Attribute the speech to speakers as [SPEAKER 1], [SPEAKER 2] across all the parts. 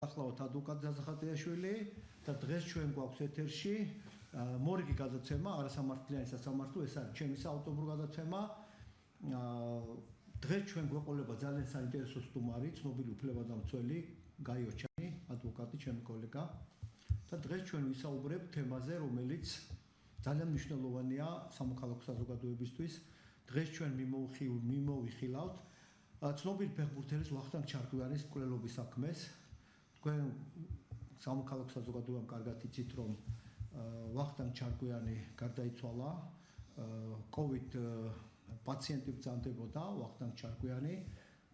[SPEAKER 1] Ახლავთ ადვოკატ ზაზახატიაშვილი და დღეს ჩვენ გვაქვს ეთერში მორიგი გადაცემა არასამართლიანი სასამართლო ეს არის ჩემი საავტობრო გადაცემა დღეს ჩვენ გვეყოლება ძალიან საინტერესო სტუმარი ცნობილი უფლებადამცველი გაიო ჩანი ადვოკატი ჩემი კოლეგა და დღეს ჩვენ ვისაუბრებთ თემაზე რომელიც ძალიან მნიშვნელოვანია სამოქალაქო საზოგადოებისთვის დღეს ჩვენ მიმოვიხილავთ ცნობილი ფეხბურთელის ვახტანგ ჩარკვიანის მკვლელობის საქმეს თქვენ სამოქალაქო საზოგადოებამ კარგად იცით რომ ვახტანგ ჩარკვიანი გარდაიცვალა COVID პაციენტი ბრძანდებოდა ვახტანგ ჩარკვიანი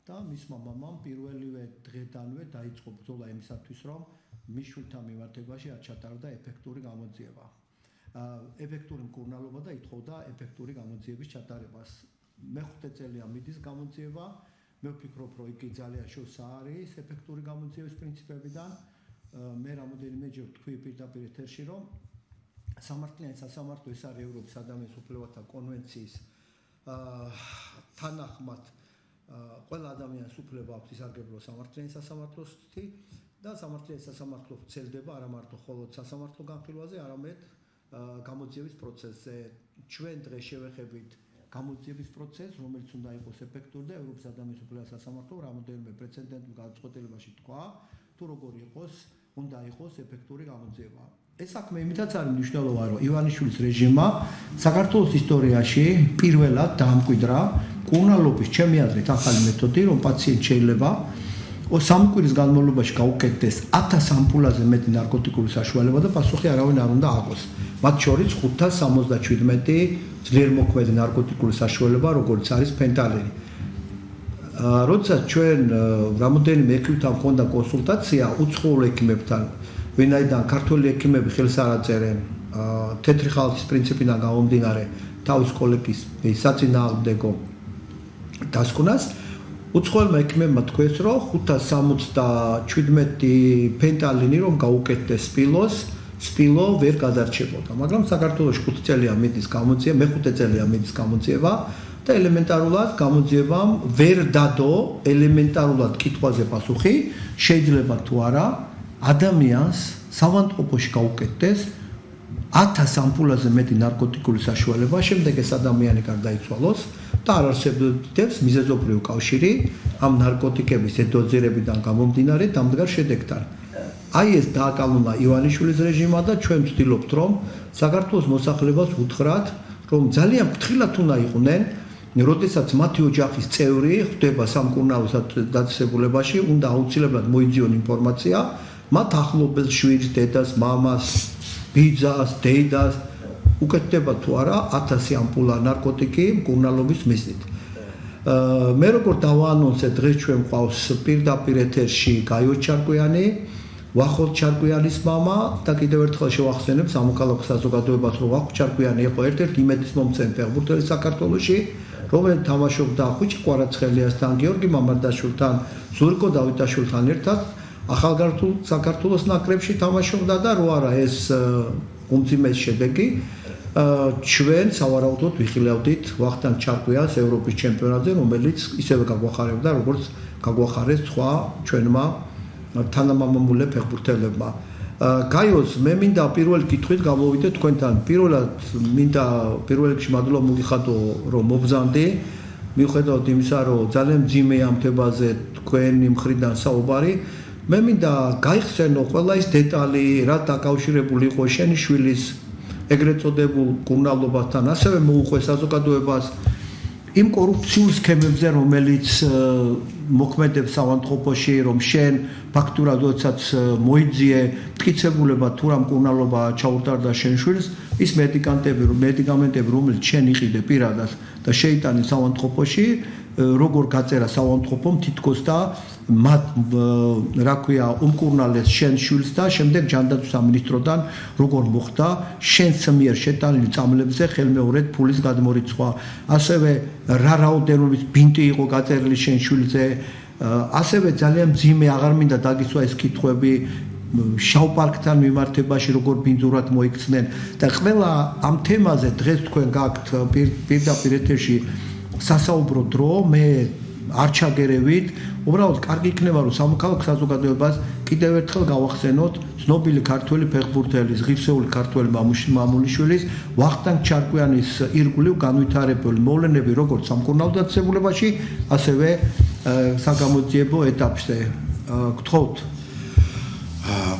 [SPEAKER 1] და მისმა მამამ პირველივე დღედანვე დაიწყო ბრძოლა იმისათვის რომ მის შვილთან მიმართებაში აჩატარდა ეფექტური გამოძიება ეფექტური მკურნალობა და ითხოვდა ეფექტური გამოძიების ჩატარებას მეხუთე წელია მიდის გამოძიება მე ვფიქრობ რომ იგი ძალიან შორსა არის ეფექტური გამოძიების პრინციპებიდან მე რამოდენიმეჯერ ვთქვი პირდაპირ ეთერში რომ სამართლიანი სასამართლო ეს არის ევროპის ადამიანის უფლებათა კონვენციის თანახმად ყველა ადამიანის უფლება აქვს ისარგებლოს სამართლიანი სასამართლოსთი და სამართლიანი სასამართლო ვრცელდება არა მარტო მხოლოდ სასამართლო განხილვაზე არამედ გამოძიების პროცესზე ჩვენ დღეს შევეხებით გამოძიების პროცესს, რომელიც უნდა იყოს ეფექტური და ევროპის ადამიანის უფლებათა სასამართლომ რამოდენიმე პრეცედენტულ გადაწყვეტილებაში თქვა, თუ როგორი უნდა იყოს ეფექტური გამოძიება. ეს საქმე იმითაც არის მნიშვნელოვანი, რომ ივანიშვილის რეჟიმმა საქართველოს ისტორიაში პირველად დაამკვიდრა მკურნალობის ჩემი აზრით ახალი მეთოდი, რომ პაციენტ შეიძლება 3 კვირის განმავლობაში გაუკეთდეს 1000 ამპულაზე მეტი ნარკოტიკული საშუალება და პასუხი არავინ არ უნდა აყოს. მათ შორის 577 ძლიერმოქმედი ნარკოტიკული საშუალება, როგორც არის ფენტანილი. როდესაც ჩვენ რამოდენიმე ექიმთან მქონდა კონსულტაცია უცხოურ ექიმებთან, ვინაიდან ქართველი ექიმები ხელს არ აწერენ თეთრი ხალხის პრინციპიდან გამომდინარე თავის კოლეგის საწინააღმდეგო დასკვნას, უცხოელმა ექიმებმა თქვეს, რომ 577 ფენტანილი რომ გაუკეთდეს სპილო ვერ გადარჩებოდა, მაგრამ საქართველოში 5 წელია მიდის გამოძიება, მე-5 წელია მიდის გამოძიება და ელემენტარულად გამოძიებამ ვერ დადო ელემენტარულად კითხვაზე პასუხი, შეიძლება თუ არა ადამიანს სავანტყოფოში გაუკეთდეს 1000 ამპულაზე მეტი ნარკოტიკული საშუალება, შემდეგ ეს ადამიანი გარდაიცვალოს და არ არსებობს მიზეზობრივი კავშირი ამ ნარკოტიკების დოზირებიდან გამომდინარე დამდგარ შედეგთან. აი ეს დააკავნა ივანიშვილის რეჟიმმა და ჩვენ ვცდილობთ რომ საქართველოს მოსახლეობას უთხრათ რომ ძალიან ფრთხილად უნდა იყვნენ როდესაც მათი ოჯახის წევრი ხდება სამკურნალო დაწესებულებაში უნდა აუცილებლად მოიძიონ ინფორმაცია მათ ახლობელ შვილს, დედას, მამას, ბიძას, დედას უკეთდება თუ არა 1000 ამპულა ნარკოტიკი მკურნალობის მიზნით. მე როგორ დავაანონსე დღეს ჩვენ ყავს პირდაპირ ეთერში გაიო ჩარკვიანი ვახოლ ჩარკვიანის მამა და კიდევ ერთხელ შევახსენებ სამოქალაქო საზოგადოებას რომ ვახოლ ჩარკვიანი იყო ერთ-ერთი იმედის მომცემ ფეხბურთელი საქართველოში რომელიც თამაშობდა ხუჭი კვარაცხელიასთან, გიორგი მამარდაშვილთან, ზურიკო დავითაშვილთან ერთად ახალგაზრდულ საქართველოს ნაკრებში თამაშობდა და რო არა ეს უმძიმეს შედეგი ჩვენ სავარაუდოდ ვიხილავდით ვახტანგ ჩარკვიანს ევროპის ჩემპიონატზე რომელიც ისევე გაგვახარებდა როგორც გაგვახარეს სხვა ჩვენმა თანამამამულე ფეხბურთელებმა. გაიოს მე მინდა პირველ კითხვით გამოვიდე თქვენთან. პირველად მინდა პირველ რიგში მადლობა მოგიხადო რომ მობრძანდი. მიუხედავად იმისა რომ ძალიან მძიმე ამ თემაზე თქვენი მხრიდან საუბარი, მე მინდა გაიხსენო ყველა ის დეტალი, რა დაკავშირებული იყო შენი შვილის ეგრეთ წოდებულ მკურნალობასთან, ასევე მოუყვე საზოგადოებას იმ კორუფციულ სქემებზე, რომელიც მოქმედებს სამავთყოფოში, რომ შენ ფაქტურად როდესაც მოიძიე მტკიცებულება თუ რა მკურნალობა ჩაუტარდა შენ შვილს, ის მედიკამენტები, რომელიც შენ იყიდე პირადად და შეიტანე სამავთყოფოში, როგორ გაწერა სამავთყოფომ თითქოს და მათ რა ქვია უმკურნალეს შენ შვილს და შემდეგ ჯანდაცვის სამინისტროდან როგორ მოხდა შენს მიერ შეტანილი წამლებზე ხელმეორედ ფულის გადმორიცხვა, ასევე რა რაოდენობის ბინტი იყო გაწერილი შენ შვილზე, ასევე ძალიან მძიმე აღარ მინდა დაგისვა ეს კითხვები შავ პარკთან მიმართებაში როგორ ბინძურად მოიქცნენ და ყველა ამ თემაზე დღეს თქვენ გაქვთ პირდაპირ ეთერში სასაუბრო დრო მე არ ჩაგერევით, უბრალოდ კარგი იქნება რომ სამოქალაქო საზოგადოებას კიდევ ერთხელ გავახსენოთ ცნობილი ქართველი ფეხბურთელის, ღირსეული ქართველი მამულიშვილის ვახტანგ ჩარკვიანის ირგვლივ განვითარებული მოვლენები როგორც სამკურნალო დაწესებულებაში, ასევე საგამოძიებო ეტაპზე. გთხოვთ.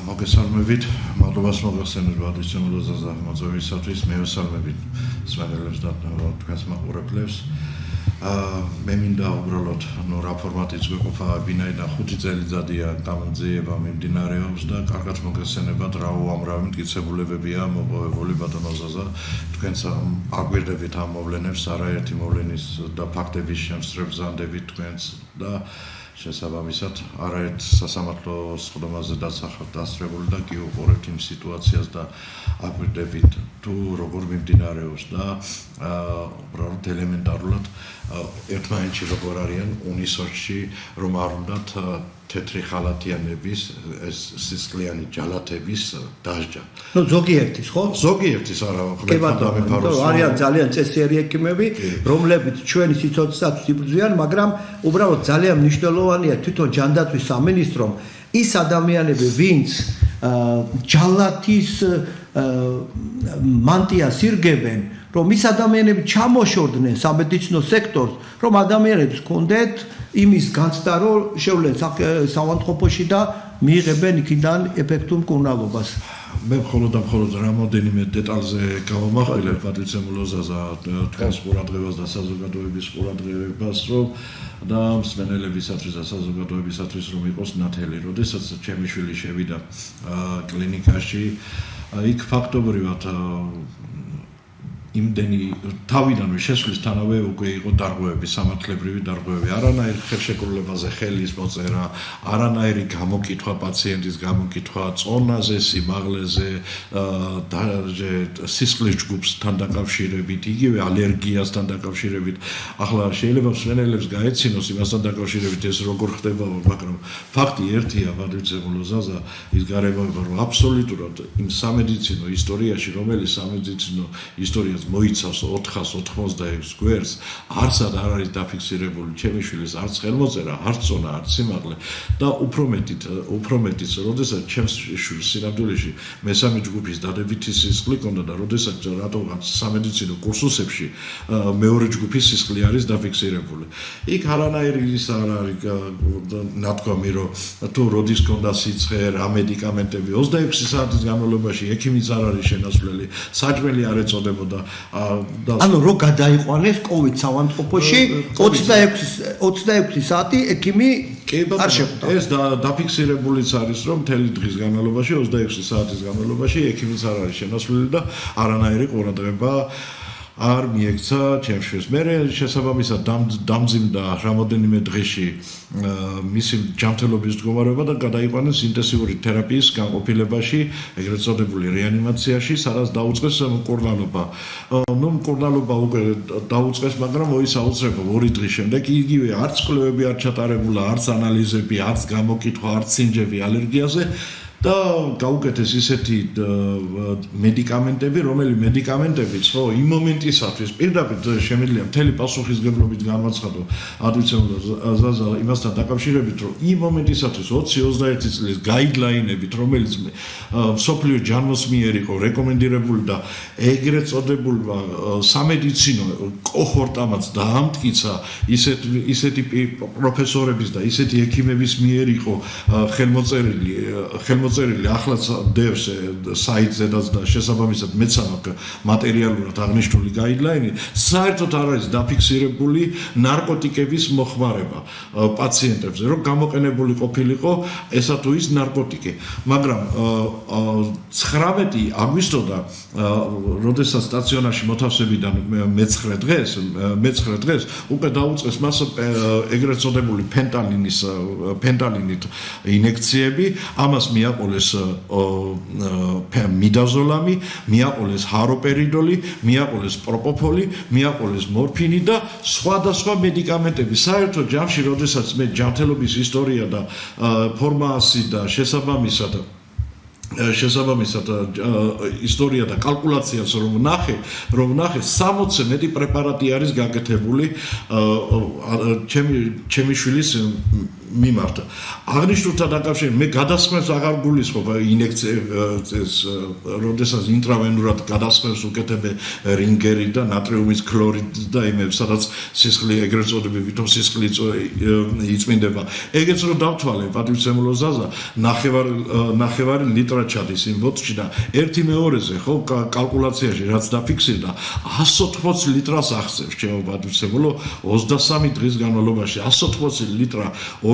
[SPEAKER 2] მოგესალმებით, მადლობას მოგახსენებთ ბატონო და მოწვევისათვის, მევესალმებით სვანელებს და თქვენს მაყურებლებს. მე მინდა უბრალოდ რა ფორმატიც გვეყოფა ვინაიდან 5 წელიწადია გამოძიება მიმდინარეობს და კარგად მოგესალმებათ რა უამრავი მტკიცებულებებია მოპოვებული ბატონო ზაზა თქვენს აგვირდებით ამ მოვლენებს არაერთი მოვლენის და ფაქტების შემსწრებ ზანდებით თქვენს და შესაბამისად არაერთ სასამართლო სხდომაზე დასწრებული და კი უყურებთ იმ სიტუაციას და აგვირდებით თუ როგორ მიმდინარეობს და უბრალოდ ელემენტარულად ერთმანეთში როგორ არიან უნისოში რომ არ უნდათ თეთრი ხალათიანების ეს სისხლიანი ჯალათების დასჯა.
[SPEAKER 1] ნუ ზოგიერთის ხო?
[SPEAKER 2] ზოგიერთის არა
[SPEAKER 1] კი ბატონო, არიან ძალიან წესიერი ექიმები, რომლებიც ჩვენი სიცოცხლესაც იბრძვიან, მაგრამ უბრალოდ ძალიან მნიშვნელოვანია თვითონ ჯანდაცვის სამინისტრომ ის ადამიანები, ვინც ჯალათის მანტიას ირგებენ, რომ ის ადამიანები ჩამოშორდნენ სამედიცინო სექტორს, რომ ადამიანებს ჰქონდეთ იმის განცდა, რომ შევლენ საავადმყოფოში და მიიღებენ იქიდან ეფექტურ მკურნალობას.
[SPEAKER 2] მე მხოლოდ რამოდენიმე დეტალზე გავამახვილებ პატრიცემულო ზაზა თქვენს ყურადღებას და საზოგადოების ყურადღებას, რომ და მსმენელებისათვის და საზოგადოებისათვის რომ იყოს ნათელი, როდესაც ჩემი შვილი შევიდა კლინიკაში, იქ ფაქტობრივად იმდენი თავიდანვე შესვლისთანავე უკვე იყო დარღვევები, სამართლებრივი დარღვევები, არანაირი ხელშეკრულებაზე ხელის მოწერა, არანაირი გამოკითხვა პაციენტის გამოკითხვა წონაზე, სიმაღლეზე, სისხლის ჯგუფთან დაკავშირებით, იგივე ალერგიასთან დაკავშირებით. ახლა შეიძლება მსმენელებს გაეცინოს იმასთან დაკავშირებით ეს როგორ ხდება, მაგრამ ფაქტი ერთია, პატრიცემულო ზაზა, ის გარემოება, რომ აბსოლუტურად იმ სამედიცინო ისტორიაში, რომელიც სამედიცინო ისტორიას მოიცავს 486 გვერდს, არცად არ არის დაფიქსირებული ჩემი შვილის არც ხელმოწერა, არც წონა, არც სიმაღლე და უფრო მეტიც, როდესაც ჩემს შვილს სინამდვილეში მესამე ჯგუფის დადებითი სისხლი ჰქონდა და როდესაც რატომღაც სამედიცინო კურსუსებში მეორე ჯგუფის სისხლი არის დაფიქსირებული. იქ არანაირი ის არ არის ნათქვამი, რომ თუ როდის ჰქონდა სიცხე, რა მედიკამენტები 26 საათის განმავლობაში ექიმიც არ არის შენაცვლელი, საჭმელი არ ეწოდებოდა
[SPEAKER 1] ანუ რო გადაიყვანეს COVID საავადმყოფოში 26 საათი ექიმი არ შეხვდა.
[SPEAKER 2] ეს დაფიქსირებულიც არის, რომ მთელი დღის განმავლობაში 26 საათის განმავლობაში ექიმიც არ არის შენაცვლელი და არანაირი ყურადღება არ მიექცა ჩემს შვილს. მე შესაბამისად დამძიმდა რამოდენიმე დღეში მისი ჯანმრთელობის მდგომარეობა და გადაიყვანეს ინტენსიური თერაპიის განყოფილებაში, ეგრეთ წოდებული რეანიმაციაში, სადაც დაუწყეს მკურნალობა. მკურნალობა უკვე დაუწყეს, მაგრამ ის აუცილებლად 2 დღის შემდეგ იგივე არც კვლევები არ ჩატარებულა, არც ანალიზები, არც გამოკითხვა, არც სინჯები ალერგიაზე. და გაუკეთეს ისეთი მედიკამენტები, რომელი მედიკამენტებიც ხო იმ მომენტისათვის პირდაპირ შემიძლია მთელი პასუხისგებლობით განაცხადო ადვიცემულო ზაზა იმასთან დაკავშირებით, რომ იმ მომენტისათვის 20-21 წლის გაიდლაინებით, რომელიც მსოფლიო ჯანმოს მიერ იყო რეკომენდირებული და ეგრეთ წოდებულმა სამედიცინო კოჰორტამაც დაამტკიცა ისეთი პროფესორების და ისეთი ექიმების მიერ იყო ხელმოწერილი ახლაც დევს საიტზედაც და შესაბამისად მეც აქვს მატერიალურად აღნიშნული გაიდლაინი, საერთოდ არ არის დაფიქსირებული ნარკოტიკების მოხმარება პაციენტებზე, რომ გამოყენებული ყოფილიყო ესა თუ ის ნარკოტიკი. მაგრამ 19 აგვისტოდან, როდესაც სტაციონარში მოთავსებიდან მე-9 დღეს უკვე დაუწყეს მას ეგრეთ წოდებული ფენტალინით ინექციები, ამას მიაყოლეს მიდაზოლამი, მიაყოლეს ჰაროპერიდოლი, მიაყოლეს პროპოფოლი, მიაყოლეს მორფინი და სხვადასხვა მედიკამენტები. საერთოდ ჯამში, როდესაც მე ჯანმრთელობის ისტორია და ფორმაცია და შესაბამისად შესაბამისად ისტორია და კალკულაციას რომ ნახე 60-ზე მეტი პრეპარატი არის გაკეთებული ჩემი შვილის მიმართ. აღნიშნულთან დაკავშირებით მე გადასხმებს აღარ გულისხმობ ინექციას, როდესაც ინტრავენურად გადასხმებს უკეთებენ რინგერი და ნატრიუმის ქლორიდს და იმებს, სადაც სისხლი ეგრეთ წოდებული ვითომ სისხლი იწმინდება. ეგეც რომ დავთვალე, პატივცემულო ზაზა, ნახევარი ლიტრა ჩადის იმ ბოთლში და 1/2-ზე ხო კალკულაციაში რაც დაფიქსირდა 180 litrას აღწევს ჩემო პატივცემულო 23 დღის განმავლობაში 180 ლიტრა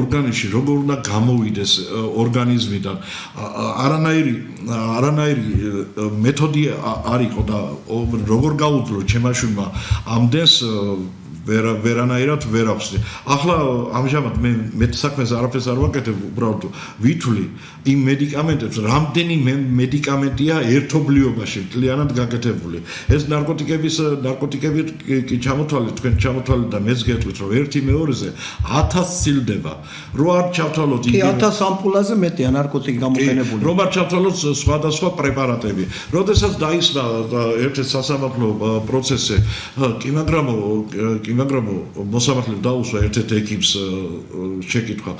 [SPEAKER 2] ორგანიზმში როგორ უნდა გამოვიდეს ორგანიზმიდან არანაირი მეთოდი არ იყო და როგორ გაუძლო ჩემაშვილმა ამდენს ვერანაირად ვერ ახსნი. ახლა ამჟამად მე საქმეს არაფერს არ ვაკეთებ, უბრალოდ ვითვლი იმ მედიკამენტებს, რამდენი მედიკამენტია ერთობლიობაში მთლიანად გაკეთებული. ეს ნარკოტიკები კი ჩამოთვალეთ, თქვენ ჩამოთვალეთ და მეც გეტყვით, რომ 1/2-ზე 1000 სილდება. რო არ ჩავთვალოთ
[SPEAKER 1] კი 1000 ამპულაზე მეტია ნარკოტიკი გამოყენებული.
[SPEAKER 2] რომ არ ჩავთვალოთ სხვადასხვა პრეპარატები. როდესაც დაისვა ერთ-ერთ სასამართლო პროცესზე, მაგრამ მოსამართლე დაუსვა ერთ-ერთ ეკიპს შეკითხვა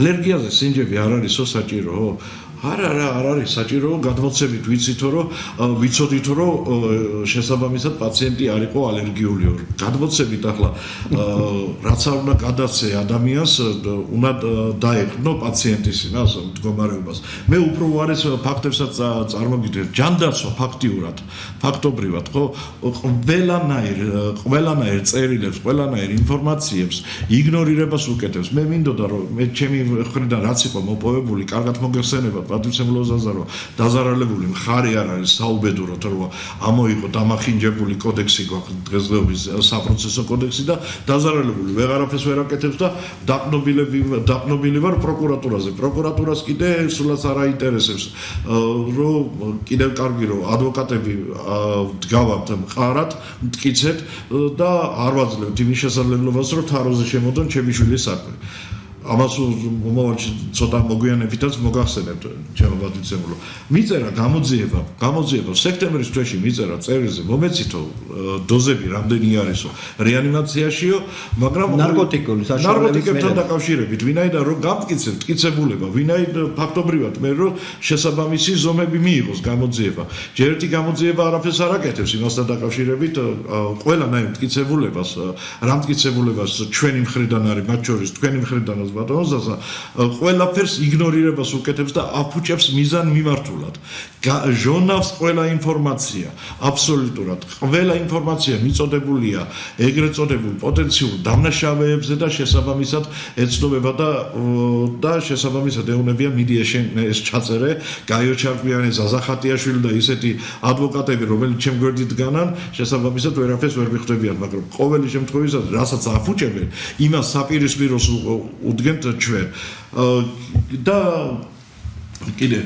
[SPEAKER 2] ალერგიაზე სინჯები არ არისო საჭირო? არა არ არის საჭირო გადმოცემით ვიცოდით რომ შესაბამისად პაციენტი არ იყო ალერგიული. გადმოცემით ახლა რაც არ უნდა გადაცე ადამიანს უნდა დაეყნო პაციენტის მდგომარეობას. მე უფრო უარეს ფაქტებსაც წარმოგიდგენთ ჯანდაცვა ფაქტობრივად ხო ყველანაირ წერილებს ყველანაირ ინფორმაციებს იგნორირებას უკეთებს. მე მინდოდა რომ მე ჩემი მხრიდან რაც იყო მოპოვებული კარგად მოგეხსენებათ პატივცემულო ზაზა რომ დაზარალებული მხარე არ არის საუბედუროდ რომ ამოიღო დამახინჯებული კოდექსი გვაქვს დღესდღეობის საპროცესო კოდექსი და დაზარალებული ვეღარაფერს ვერ აკეთებს და დაყნობილი ვარ პროკურატურაზე. პროკურატურას კიდე სულაც არ აინტერესებს რომ კიდევ კარგი რომ ადვოკატები დგავართ მყარად მტკიცეთ და არ ვაძლევთ იმის შესაძლებლობას რომ თაროზე შემოდონ ჩემი შვილის საქმე. ამას მომავალში ცოტა მოგვიანებითაც მოგახსენებთ ჩემო პატივცემულო. მიწერა გამოძიება სექტემბრის თვეში მიწერა წერილზე მომეცითო დოზები რამდენი არისო რეანიმაციაშიო, მაგრამ
[SPEAKER 1] ნარკოტიკული
[SPEAKER 2] ნარკოტიკებთან დაკავშირებით ვინაიდან რომ გამტკიცებ მტკიცებულება, ვინაიდან ფაქტობრივად მე რომ შესაბამისი ზომები მიიღოს გამოძიება. ჯერ ერთი გამოძიება არაფერს არ აკეთებს იმასთან დაკავშირებით ყველანაირ მტკიცებულებას, რა მტკიცებულებას ჩვენი მხრიდან არის, მათ შორის თქვენი მხრიდან ბატონო, ყველაფერს იგნორირებას უკეთებს და აფუჭებს მიზან მიმართულად. ჟონავს ყველა ინფორმაცია, აბსოლუტურად. ყველა ინფორმაცია მიწოდებულია ეგრეთ წოდებულ პოტენციურ დამნაშავეებზე და შესაბამისად ეცნობება და შესაბამისად ეუბნებიან მიდიაში ეს ჩაწერე, გაიო ჩარკვიანი, ზაზა ხატიაშვილი და ისეთი ადვოკატები, რომელიც ჩემ გვერდით დგანან, შესაბამისად ვერაფერს ვერ მიხვდებიან, მაგრამ ყოველი შემთხვევაში რასაც აფუჭებენ, იმას საპირისპიროს უდგენთ ჩვენ და კიდე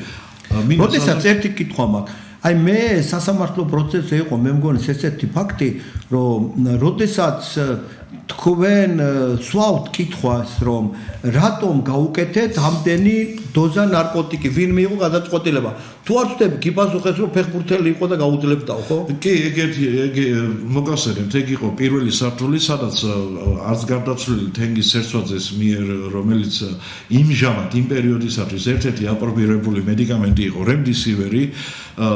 [SPEAKER 1] როდესაც ერთი კითხვა მაქვს აი მე სასამართლო პროცესზე იყო მე მგონი ესეთი ფაქტი რომ როდესაც თქვენ სვავთ კითხვას რომ რატომ გაუკეთეთ ამდენი დოზა ნარკოტიკი ვინ მიიღო გადაწყვეტილება თუ არ ვწდები გიპასუხეს რომ ფეხბურთელი იყო და გაუძლებდაო ხო
[SPEAKER 2] კი ეგ მოგახსენებთ ეგ იყო პირველი სართული სადაც არც გარდაცვლილი თენგის სერცვაძეს მიერ რომელიც იმჟამად იმ პერიოდისათვის ერთ-ერთი აპრობირებული მედიკამენტი იყო რემდისივერი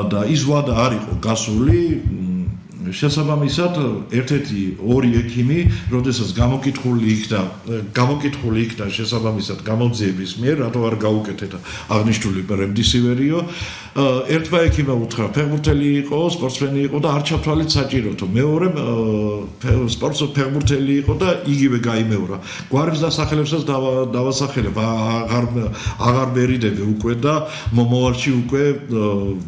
[SPEAKER 2] და ის ვადა არ იყო გასული შესაბამისად ერთ-ერთი ორი ექიმი, როდესაც გამოკითხული იქნა შესაბამისად გამოძიების მიერ, რატო არ გაუკეთეთ აღნიშნული რემდისივერიო, ერთმა ექიმმა უთხრა, ფეხბურთელი იყო, სპორტსმენი იყო და არ ჩათვალეთ საჭიროთო. მეორემ ფეხბურთელი იყო და იგივე გაიმეორა. გვარის დასახელებსაც დავასახელებ, აღარ მერიდები უკვე და მომავალში უკვე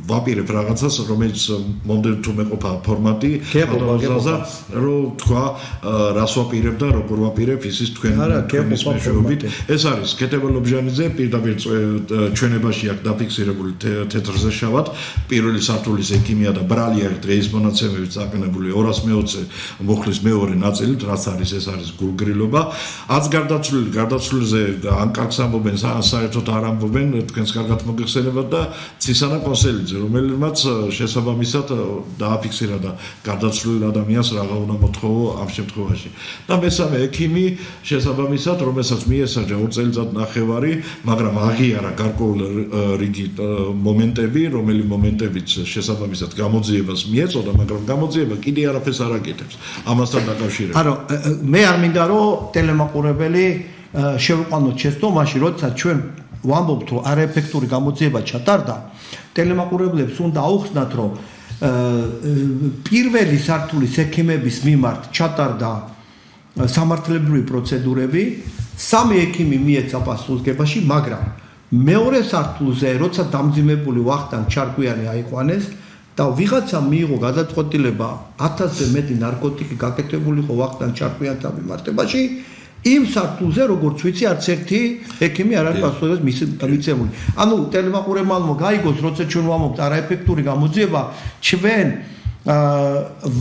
[SPEAKER 2] ვაპირებ რაღაცას, რომელიც მომდევნო თუ მეყოფა ფორმატი ბატონოზაზა რომ თქვა რას ვაპირებ და როგორ ვაპირებ ისის თქვენის მეშვეობით ეს არის კეთებელ ობჟანიძე პირდაპირ ჩვენებაში აქვს დაფიქსირებული თეთრზე შავად პირველი სართულის ექიმია და ბრალი არის დღეის მონაცემებით წაყენებული 220 მოხლის მეორე ნაწილით რაც არის ეს არის გულგრილობა აც გარდაცვლილზე ან კარგს ამბობენ საერთოდ არ ამბობენ თქვენს კარგად მოგეხსენებათ და ცისანა კონსელიძე რომელმაც შესაბამისად დააფიქსირა და გარდაცვლილ ადამიანს რაღა უნდა მოთხოვო ამ შემთხვევაში და მესამე ექიმი შესაბამისად რომელსაც მიესაჯა 2 წელიწადნახევარი მაგრამ აღიარა გარკვეული რიგი მომენტები რომელი მომენტებიც შესაბამისად გამოძიებას მიეწოდა მაგრამ გამოძიება კიდე არაფერს არ აკეთებს ამასთან დაკავშირებით
[SPEAKER 1] ანუ მე არ მინდა რომ ტელემაყურებელი შევიყვანოთ შეცდომაში როდესაც ჩვენ ვამბობთ რომ არაეფექტური გამოძიება ჩატარდა ტელემაყურებლებს უნდა აუხსნათ რომ პირველი სართულის ექიმების მიმართ ჩატარდა სამართლებრივი პროცედურები სამი ექიმი მიეცა პასუხისგებაში მაგრამ მეორე სართულზე როცა დამძიმებული ვახტანგ ჩარკვიანი აიყვანეს და ვიღაცამ მიიღო გადაწყვეტილება 1000-ზე მეტი ნარკოტიკი გაკეთებული იყო ვახტანგ ჩარკვიანთან მიმართებაში იმ სართულზე როგორც ვიცი არც ერთი ექიმი არ არის პასუხისმგებელი მიცემული ანუ ტელემაყურებელმა გაიგოს როცა ჩვენ ვამბობთ არაეფექტური გამოძიება ჩვენ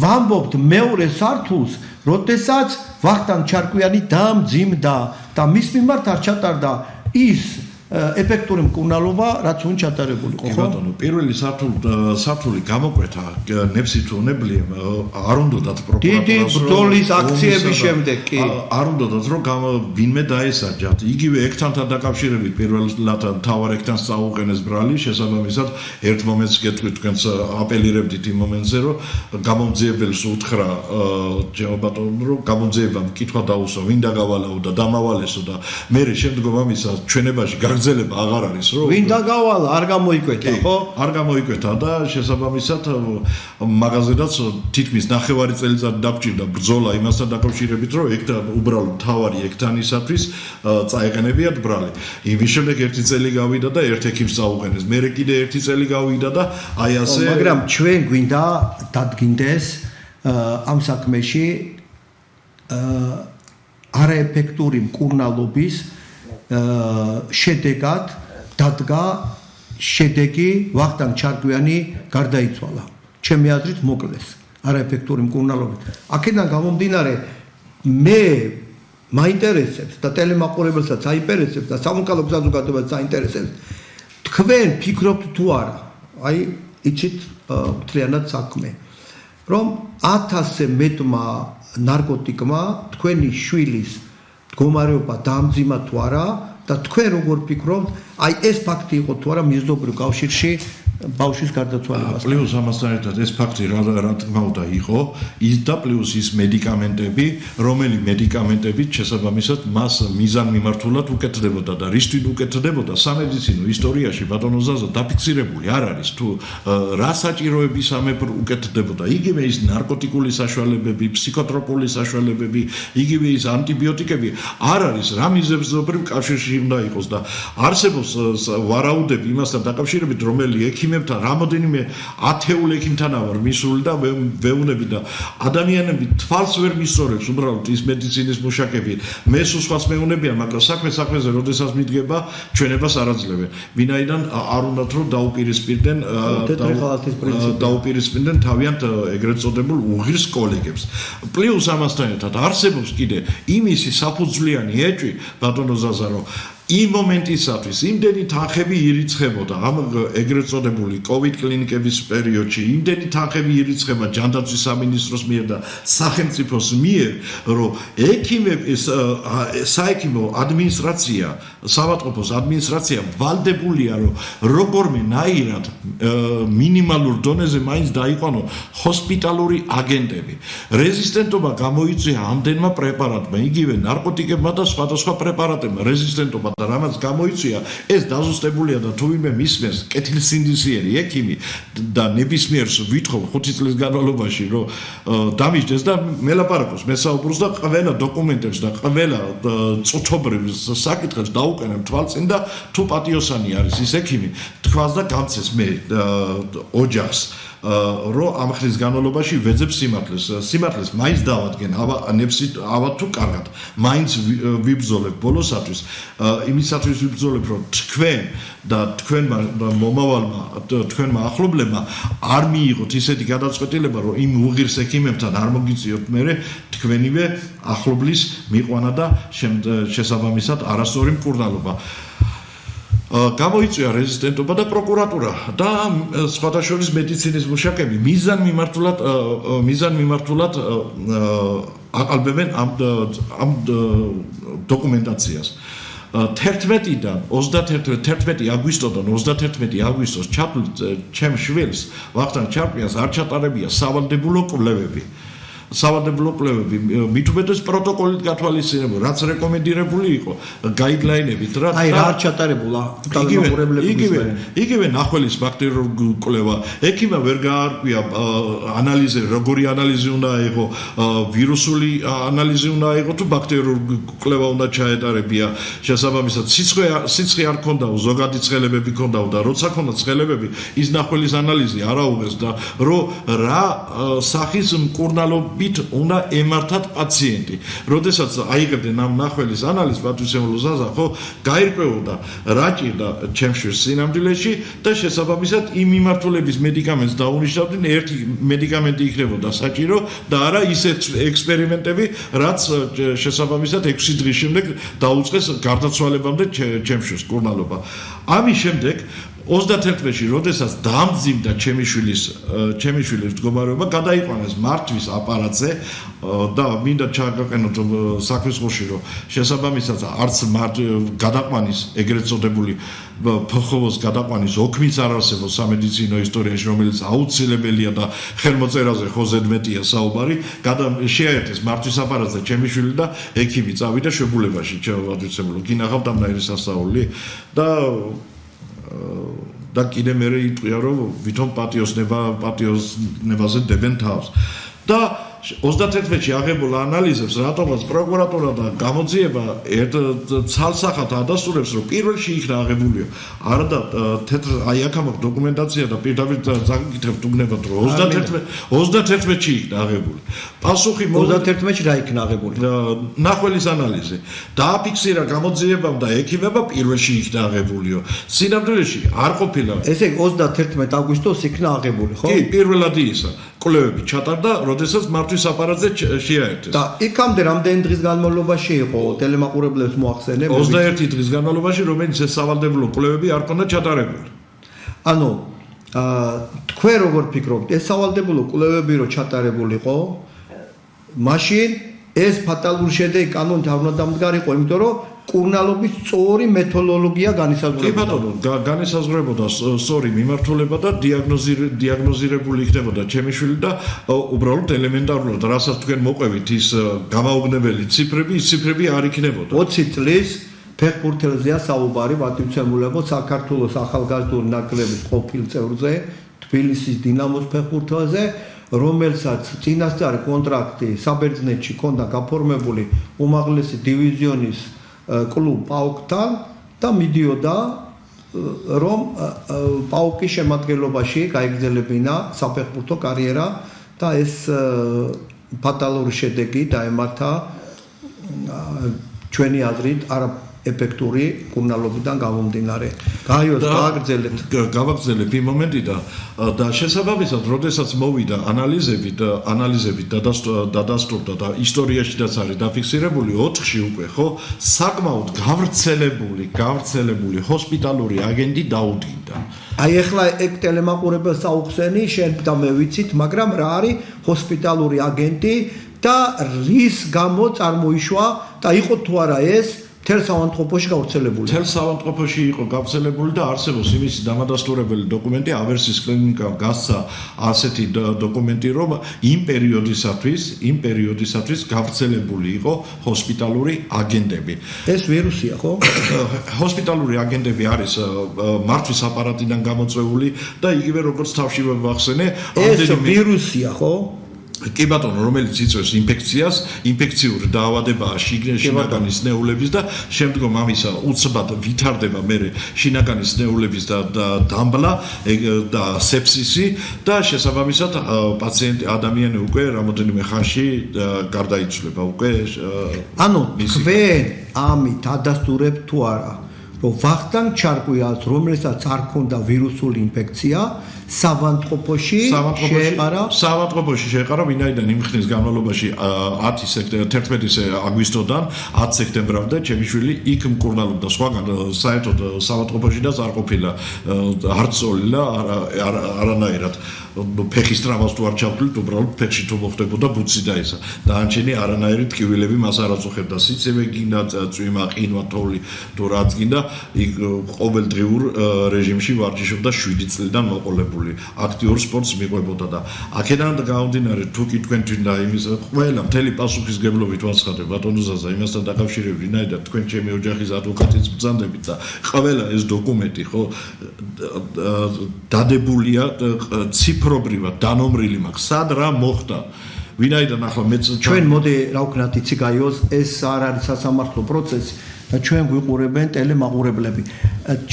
[SPEAKER 1] ვამბობთ მეორე სართულს როდესაც ვახტანგ ჩარკვიანი დამძიმდა და მის მიმართ არ ჩატარდა ის ეფექტური მკურნალობა რაც უნდა ჩატარებული
[SPEAKER 2] ხო ბატონო პირველი სართული გამოკვეთა ნებსითუნებლიე არ უნდათ პროკურატურას
[SPEAKER 1] დიდი ბრძოლის აქციების შემდეგ კი
[SPEAKER 2] არ უნდათ რომ ვინმე დაესაჯათ იგივე ექთანთან დაკავშირებით პირველად თავარ ექთანს წაუყენეს ბრალი შესაბამისად ერთ მომენტს გეტყვით თქვენს აპელირებდით იმ მომენტზე რომ გამომძიებელს უთხრა ბატონო რომ გამომძიებამ კითხვა დაუსვა ვინ დაგავალაო და დამავალესო და მე შემდგომ ამისა ჩვენებაში გაგრძელება აღარ არის რომ
[SPEAKER 1] ვინ დაგავალა არ გამოიკვეთა ხო
[SPEAKER 2] არ გამოიკვეთა და შესაბამისად მაგაზედაც თითქმის 9 წელიწადი დაგჭირდა ბრძოლა იმასთან დაკავშირებით რომ ექთან უბრალოდ თავარი ექთანისათვის წაეყენებიათ ბრალი იმის შემდეგ 1 წელი გავიდა და ერთ ექიმს წაუყენეს მე კიდე 1 წელი გავიდა და აი ასე
[SPEAKER 1] მაგრამ ჩვენ გვინდა დადგინდეს ამ საქმეში არაეფექტური მკურნალობის შედეგად დადგა შედეგი ვახტანგ ჩარკვიანი გარდაიცვალა ჩემი აზრით მოკლეს არაეფექტური მკურნალობით აქედან გამომდინარე მე მაინტერესებს და ტელემაყურებელსაც აინტერესებს და სამოქალაქო საზოგადოებას აინტერესებს თქვენ ფიქრობთ თუ არა აი იცით მთლიანად საქმე რომ 1000-ზე მეტმა ნარკოტიკმა თქვენი შვილის მდგომარეობა დაამძიმა თუ არა და თქვენ როგორ ფიქრობთ აი ეს ფაქტი იყო თუ არა მიზნობრივ კავშირში ბავშვის გარდაცვალებასთან
[SPEAKER 2] პლუს ამასთან ერთად ეს ფაქტი რა თქმა უნდა იყო ის და პლუს ის მედიკამენტები რომელი მედიკამენტებით შესაბამისად მას მიზან მიმართულად უკეთდებოდა და რისთვის უკეთდებოდა სამედიცინო ისტორიაში ბატონო ზაზა დაფიქსირებული არ არის თუ რა საჭიროების ამებ უკეთდებოდა იგივე ის ნარკოტიკული საშუალებები ფსიქოტროპული საშუალებები იგივე ის ანტიბიოტიკები არ არის რა მიზეზობრივ კავშირში უნდა იყოს და არსებობს ვარაუდები იმასთან დაკავშირებით რომელი ექიმებთან რამოდენიმე ათეული ექიმთან ვარ მისული და ვეუბნები და ადამიანები თვალს ვერ მისწორებს უბრალოდ ის მედიცინის მუშაკები მე სულს მეუბნებიან მაგრამ საქმეზე როდესაც მიდგება ჩვენებას არ აძლევენ ვინაიდან არ უნდათ რომ დაუპირისპირდნენ თავიანთ ეგრეთ წოდებულ უღირს კოლეგებს პლუს ამასთან ერთად არსებობს კიდე იმისი საფუძვლიანი ეჭვი ბატონო ზაზა რომ იმ მომენტისათვის იმდენი თანხები ირიცხებოდა ამ ეგრეთ წოდებული COVID კლინიკების პერიოდში იმდენი თანხები ირიცხება ჯანდაცვის სამინისტროს მიერ და სახელმწიფოს მიერ რომ ექიმების საექიმო ადმინისტრაცია საავადმყოფოს ადმინისტრაცია ვალდებულია რომ როგორმე ნაირად მინიმალურ დონეზე მაინც დაიყვანო ჰოსპიტალური აგენტები რეზისტენტობა გამოიწვია ამდენმა პრეპარატმა იგივე ნარკოტიკებმა და სხვადასხვა პრეპარატებმა რეზისტენტობა და რამაც გამოიწვია ეს დაზუსტებულია და თუ ვინმე მისმენს კეთილსინდისიერი ექიმი და ნებისმიერს ვითხოვ 5 წლის განმავლობაში რომ დამიჯდეს და მელაპარაკოს მესაუბროს და ყველა დოკუმენტებს და ყველა წუთობრივ საკითხებს დაუყენებ თვალწინ და თუ პატიოსანი არის ის ექიმი თქვას და გამცეს მე ოჯახს რომ ამ ხნის განმავლობაში ვეძებ სიმართლეს მაინც დავადგენ ავა თუ კარგად მაინც ვიბრძოლებ ბოლოსათვის იმისათვის ვიბრძოლებ რომ თქვენ და თქვენმა მომავალმა თქვენმა ახლობლებმა არ მიიღოთ ისეთი გადაწყვეტილება რომ იმ უღირს ექიმებთან არ მოგიწიოთ მერე თქვენივე ახლობლის მიყვანა და შესაბამისად არასწორი მკურნალობა გამოიწვია რეზიდენტობა და პროკურატურა და სხვადასხვა მედიცინის მუშაკები მიზან მიმართულად აყალბებენ ამ დოკუმენტაციას 11 აგვისტოდან 31 აგვისტოს ჩათვლით ჩემ შვილს ვახტანგ ჩარკვიანს არ ჩატარებია სავალდებულო კვლევები მით უმეტეს პროტოკოლით გათვალისწინებული, რაც რეკომენდირებული იყო, გაიდლაინებით, რა.
[SPEAKER 1] აი რა არ ჩატარებულა,
[SPEAKER 2] იგივე ნახველის ბაქტერიოლოგიური კვლევა, ექიმმა ვერ გაარკვია ანალიზი, როგორი ანალიზი უნდა აიღო, ვირუსული ანალიზი უნდა აიღო თუ ბაქტერიოლოგიური კვლევა უნდა ჩაეტარებია. შესაბამისად, სიცხე არ ქონდაო, ზოგადი ცხელებები ქონდაო და როცა ქონდა ცხელებები, ის ნახველის ანალიზი არ აუღეს და რომ რა სახის მკურნალობა უნდა ემართათ პაციენტი. როდესაც აიღებდნენ ამ ნახველის ანალიზს პატვისმცემლო ზაზა ხო გაირკვეოდა რა ჭირდა ჩემშვილს სინამდვილეში და შესაბამისად იმ მიმართულების მედიკამენტს დაუნიშნავდნენ ერთი მედიკამენტი იქნებოდა საჭირო და არა ისეთ ექსპერიმენტები რაც შესაბამისად 6 დღის შემდეგ დაუწყეს გარდაცვალებამდე ჩემშვილს მკურნალობა. ამის შემდეგ 31-ში, როდესაც დამძიმდა ჩემი შვილის მდგომარეობა, გადაიყვანეს მართვის აპარატზე და მინდა ჩაგაყენოთ საქმისხლოში, რომ შესაბამისად არც გადაყვანის ეგრეთ წოდებული ფხოვოს გადაყვანის ოქმიც არ არსებობს სამედიცინო ისტორიაში, რომელიც აუცილებელია და ხელმოწერაზე ხო ზედმეტია საუბარი, შეაერთეს მართვის აპარატზე ჩემი შვილი და ექიმი წავიდა შებულებაში, ჩემო გინახავთ ამნაირი სასწაული და კიდე მე იტყვია რომ ვითომ პატიოსნებაზე დებენ თავს და 31-ში აღებულ ანალიზებს რატომაც პროკურატურა და გამოძიება ერთ ცალსახად ადასტურებს რომ პირველში იქნა აღებულია არა და თეთრ აი აქ ამაქვს დოკუმენტაცია და პირდაპირ ზაგიკითხებთ უგნებათ რომ 31-ში იქნა აღებული პასუხი
[SPEAKER 1] 31-ში რა იქნა აღებული
[SPEAKER 2] ნახველის ანალიზი დააფიქსირა გამოძიებამ და ექიმებმა პირველში იქნა აღებულიო სინამდვილეში არ ყოფილა
[SPEAKER 1] ესე 31 აგვისტოს იქნა აღებული ხო
[SPEAKER 2] კი პირველადი ისა კვლევები ჩატარდა როდესაც მართვის აპარატზე შეაერთეს
[SPEAKER 1] და იქამდე რამდენი დღის განმავლობაში იყო ტელემაყურებლებს მოახსენე
[SPEAKER 2] 21 დღის განმავლობაში რომელიც ეს სავალდებულო კვლევები არ ქონდა ჩატარებული
[SPEAKER 1] ანუ თქვენ როგორ ფიქრობთ ეს სავალდებულო კვლევები რო ჩატარებულიყო მაშინ ეს ფატალური შედეგი კანონით არ უნდა დამდგარიყო იმიტომ რომ კურნალობის სწორი მეთოდოლოგია განისაზღვრებოდა.
[SPEAKER 2] კი ბატონო, განისაზღვრებოდა სწორი მიმართულება და დიაგნოზირებული იქნებოდა ჩემი შვილი და უბრალოდ ელემენტარულად, რასაც თქვენ მოყვებით ის გამაოგნებელი ციფრები, ის ციფრები არ იქნებოდა.
[SPEAKER 1] 20 წლის ფეხბურთელზეა საუბარი, პატივცემულებო, საქართველოს ახალგაზრდული ნაკრების ყოფილ წევრზე, თბილისის დინამოს ფეხბურთელზე, რომელსაც წინასწარი კონტრაქტი საბერძნეთში ჰქონდა გაფორმებული უმაღლესი დივიზიონის კლუბ პაუკთან და მიდიოდა რომ პაუკის შემადგენლობაში გაიგრძელებინა საფეხბურთო კარიერა და ეს ფატალური შედეგი დაემართა ჩვენი აზრით არაეფექტური კურნალობიდან გამომდინარე.
[SPEAKER 2] გავაგრძელებ იმ მომენტიდან და შესაბამისად, როდესაც მოვიდა ანალიზებით დადასტურდა და ისტორიაშიც არის დაფიქსირებული 4-ში უკვე, ხო, საკმაოდ გავრცელებული ჰოსპიტალური აგენტი დაუდგინდა.
[SPEAKER 1] აი ახლა ეგ ტელემაყურებელს აუხსენი, შენ და მე ვიცით, მაგრამ რა არის ჰოსპიტალური აგენტი და რის გამო წარმოიშვა და იყო თუ არა ეს თელ საავადმყოფოში გავრცელებული.
[SPEAKER 2] თელ საავადმყოფოში იყო გავრცელებული და არსებობს იმისი დამადასტურებელი დოკუმენტი ავერსის კლინიკამ გასცა ასეთი დოკუმენტი რომ იმ პერიოდისათვის გავრცელებული იყო ჰოსპიტალური აგენტები.
[SPEAKER 1] ეს ვირუსია ხო?
[SPEAKER 2] ჰოსპიტალური აგენტები არის მართვის აპარატიდან გამოწვეული და იგივე როგორც თავში ვახსენე,
[SPEAKER 1] ეს ვირუსია ხო?
[SPEAKER 2] კი ბატონო, რომელიც იწვევს ინფექციას, ინფექციური დაავადებაა შინაგანის ნეულების და შემდგომ ამისა უცბად ვითარდება მე შინაგანის ნეულების და დამბლა და სეფსისი და შესაბამისად პაციენტი ადამიანი უკვე რამოდენიმე ხანში გარდაიცვლება უკვე
[SPEAKER 1] ანუ თქვენ ამით ადასტურებთ თუ არა რომ ვახტანგ ჩარკვიას რომელსაც არ ქონდა ვირუსული ინფექცია სავანტყოფოში შეეყარა ვინაიდან იმ ხნის განმავლობაში 11 აგვისტოდან 10 სექტემბრამდე ჩემი შვილი იქ მკურნალობდა სხვაგან საერთოდ სავანტყოფოში და არ ყოფილა არც წოლილა არანაირად ფეხის ტრამას თუ არ ჩავთვლით უბრალოდ ფეხში თუ მოხდებოდა ბუცი და ისა დანარჩენი არანაირი ტკივილები მას არ აწუხებდა სიცივე გინდა წვიმა ყინვა თოვლი თუ რაც გინდა იქ ყოველდღიურ რეჟიმში ვარჯიშობდა 7 წლიდან მოყოლებული აქტიურ სპორტს მიყვებოდა და აქედან გამომდინარე თუ კი თქვენ თვითონ იმის ყველა მთელი პასუხისგებლობით ვაცხადებ ბატონო ზაზა იმასთან დაკავშირებით ვინაიდან თქვენ ჩემი ოჯახის ადვოკატის ბრძანდებით და ყველა ეს დოკუმენტი ხო დადებულია ციფრობრივად დანომრილი მაქვს სად რა მოხდა ვინაიდან ახლა მეც ჩვენ მოდი რა ვქნათ იცი გაიოს ეს არ არის სასამართლო პროცესი და ჩვენ გვიყურებენ ტელემაყურებლები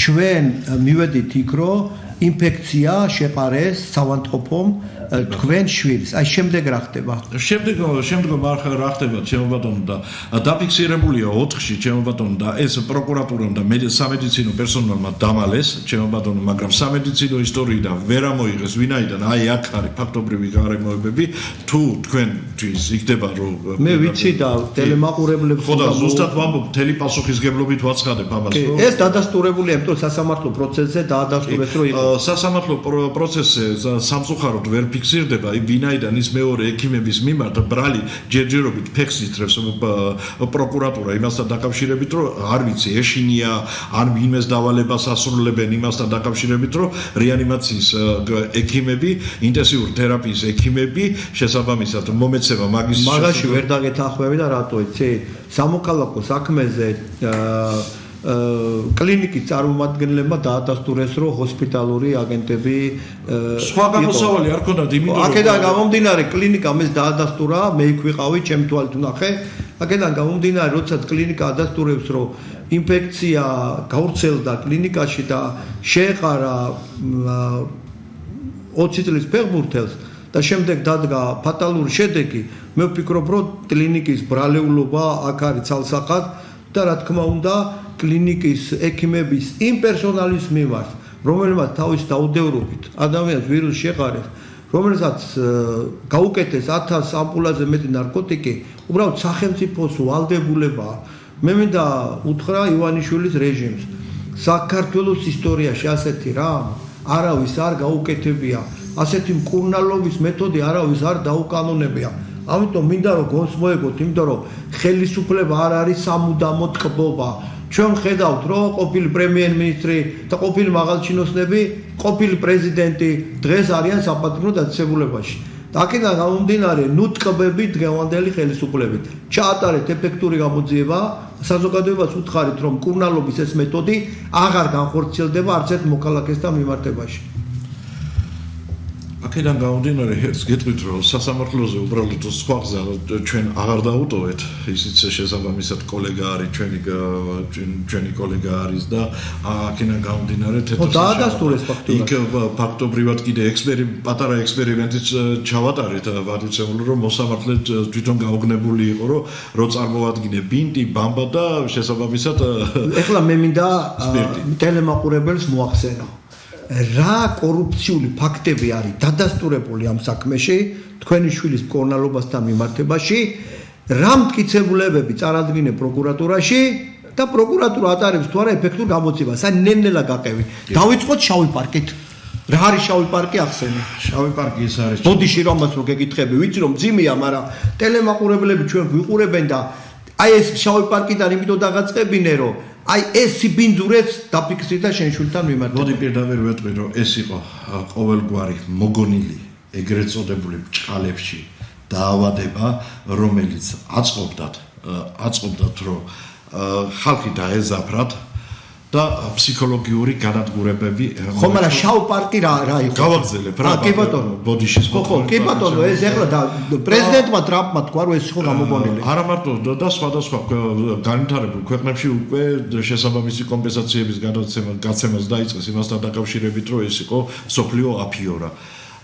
[SPEAKER 1] ჩვენ მივედით იქ რომ ინფექცია შეყარეს სავანტყოფომ თქვენ შვილს აი შემდეგ რა ხდება
[SPEAKER 2] შემდგომ რა ხდება ჩემო ბატონო და დაფიქსირებულია 4-ში ჩემო ბატონო და ეს პროკურატურამ და სამედიცინო პერსონალმა დამალეს ჩემო ბატონო მაგრამ სამედიცინო ისტორიიდან ვერ ამოიღეს ვინაიდან აი აქ არის ფაქტობრივი გარემოებები თუ თქვენთვის იქნება რომ
[SPEAKER 1] მე ვიცი და ტელემაყურებლებს
[SPEAKER 2] ხო და ზუსტად ვამბობ მთელი პასუხისგებლობით ვაცხადებ ამას რომ
[SPEAKER 1] ეს დადასტურებულია იმიტომ სასამართლო პროცესზე დაადასტურეს რომ იყო
[SPEAKER 2] სასამართლო პროცესზე სამწუხაროდ ვერ ფიქსირდება ვინაიდან ის მეორე ექიმების მიმართ ბრალი ჯერჯერობით ფეხს ითრევს პროკურატურა იმასთან დაკავშირებით რომ არ ვიცი ეშინია ან ვინმეს დავალებას ასრულებენ იმასთან დაკავშირებით რომ რეანიმაციის ექიმები ინტენსიური თერაპიის ექიმები შესაბამისად მომეცემა მაგის
[SPEAKER 1] მაგაში ვერ დაგეთანხმები და რატო იცი სამოქალაქო საქმეზე კლინიკის წარმომადგენლებმა დაადასტურეს რომ ჰოსპიტალური აგენტები
[SPEAKER 2] სხვა გამოსავალი არ ქონდათ იმიტომ რომ
[SPEAKER 1] აქედან გამომდინარე კლინიკა მეს დაადასტურა მე იქ ვიყავი ჩემი თვალით ვნახე აქედან გამომდინარე როდესაც კლინიკა ადასტურებს რომ ინფექცია გავრცელდა კლინიკაში და შეეყარა 20 წლის ფეხბურთელს და შემდეგ დადგა ფატალური შედეგი მე ვფიქრობ რომ კლინიკის ბრალეულობა აქ არის ცალსახად და რა თქმა უნდა კლინიკის ექიმების იმ პერსონალის მიმართ რომელმაც თავის დაუდევრობით ადამიანს ვირუსი შეყარეს რომელსაც გაუკეთეს 1000 ამპულაზე მეტი ნარკოტიკი უბრალოდ სახელმწიფოს ვალდებულებაა მე მინდა უთხრა ივანიშვილის რეჟიმს საქართველოს ისტორიაში ასეთი რამ არავის არ გაუკეთებია ასეთი მკურნალობის მეთოდი არავის არ დაუკანონებია ამიტომ მინდა რომ გონს მოეგოთ იმიტომ რომ ხელისუფლება არ არის სამუდამო ტკბობა ჩვენ ხედავთ რომ ყოფილი პრემიერ-მინისტრი და ყოფილი მაღალჩინოსნები ყოფილი პრეზიდენტი დღეს არიან საპატრონო დაწესებულებაში და აქედან გამომდინარე ნუტკბები დღევანდელი ხელისუფლებით ჩაატარეთ ეფექტური გამოძიება საზოგადოებას უთხარით რომ მკურნალობის ეს მეთოდი აღარ განხორციელდება არც ერთ მოქალაქესთან მიმართებაში
[SPEAKER 2] აქედან გამომდინარე ეს გეტყვით რომ სასამართლოზე უბრალოდ სხვა გზა ჩვენ აღარ დაუტოვეთ ისიც შესაბამისად კოლეგა არის ჩვენი კოლეგა არის და აქედან გამომდინარე
[SPEAKER 1] დაადასტურეს ფაქტობრივად
[SPEAKER 2] იქ ფაქტობრივად კიდე პატარა ექსპერიმენტიც ჩავატარეთ ვადიცებული რომ მოსამართლე თვითონ გაოგნებული იყო რომ წარმოვადგინე ბინტი ბამბა და შესაბამისად
[SPEAKER 1] ეხლა მე მინდა ტელემაყურებელს მოახსენო რა კორუფციული ფაქტები არის დადასტურებული ამ საქმეში თქვენი შვილის მკურნალობასთან მიმართებაში რა მტკიცებულებები წარადგინე პროკურატურაში და პროკურატურა ატარებს თუ არა ეფექტურ გამოძიებას ან ნელ-ნელა გაყევი დავიწყოთ შავი პარკით რა არის შავი პარკი ახსენე
[SPEAKER 2] შავი პარკი ეს არის
[SPEAKER 1] ბოდიში რომაც რო გეკითხები ვიცი რომ ძიმია მაგრამ ტელემაყურებლები ჩვენ გვიყურებენ და აი ეს შავი პარკიდან იმიტომ დაგაწყებინე რომ აი ეს სიბინძურეც დაფიქსირდა შენ შვილთან მიმართ.
[SPEAKER 2] მოდი პირდაპირ ვეტყვი რომ ეს იყო ყოველგვარი მოგონილი ეგრეთ წოდებული ბჭყალებში დაავადება რომელიც აწყობდათ რომ ხალხი დაეზაფრათ და ფსიქოლოგიური განადგურებები
[SPEAKER 1] ხო, მაგრამ შავ პარკი რა იყო?
[SPEAKER 2] გავაგზელებ რა.
[SPEAKER 1] კი ბატონო.
[SPEAKER 2] ბოდიშის
[SPEAKER 1] ხო, კი ბატონო, ეს ეხლა და პრეზიდენტმა ტრამპმა თქვა, რომ ეს იყო გამოგონილი.
[SPEAKER 2] არა მარტო და სხვადასხვა განვითარებულ ქვეყნებში უკვე შესაბამისი კომპენსაციების გაცემას დაიწყეს იმასთან დაკავშირებით, რომ ეს იყო სოფლიო აფიორა.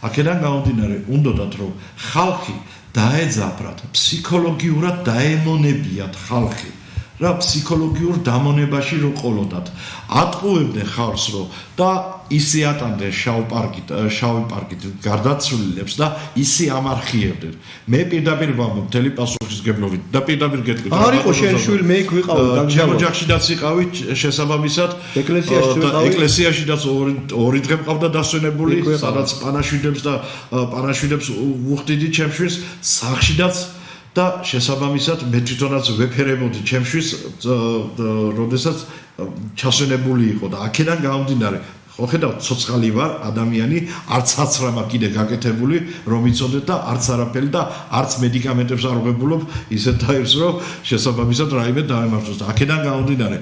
[SPEAKER 2] აქედან გამომდინარე, უნდათ რომ ხალხი დაეძაფრათ, ფსიქოლოგიურად დაემონებიათ ხალხი. რა ფსიქოლოგიურ დამონებაში რო ყოლოდათ ატყუებდნენ ხალხს რო და ისე ატანდნენ შავი პარკით გარდაცვლილებს და ისე ამარხიებდნენ მე პირდაპირ ვამბობ მთელი პასუხისგებლობით და პირდაპირ გეტყვით
[SPEAKER 1] არ იყო შენ შვილი მე იქ ვიყავი
[SPEAKER 2] ჩემო ჯახშიდაც იყავით შესაბამისად ეკლესიაშიდაც ორი დღე მყავდა დასვენებული სადაც პანაშვიდებს უხდიდი ჩემშვის სახლშიდაც და შესაბამისად მე თვითონაც ვეფერებოდი ჩემშვის როდესაც ჩასვენებული იყო და აქედან გამომდინარე ხო ხედავთ ცოცხალი ვარ ადამიანი არც აცრამა კიდე გაკეთებული რომ იცოდეთ და არც არაფერი და არც მედიკამენტებს არ ვღებულობ ისეთ დაირს რომ შესაბამისად რაიმე დაემართოს და აქედან გამომდინარე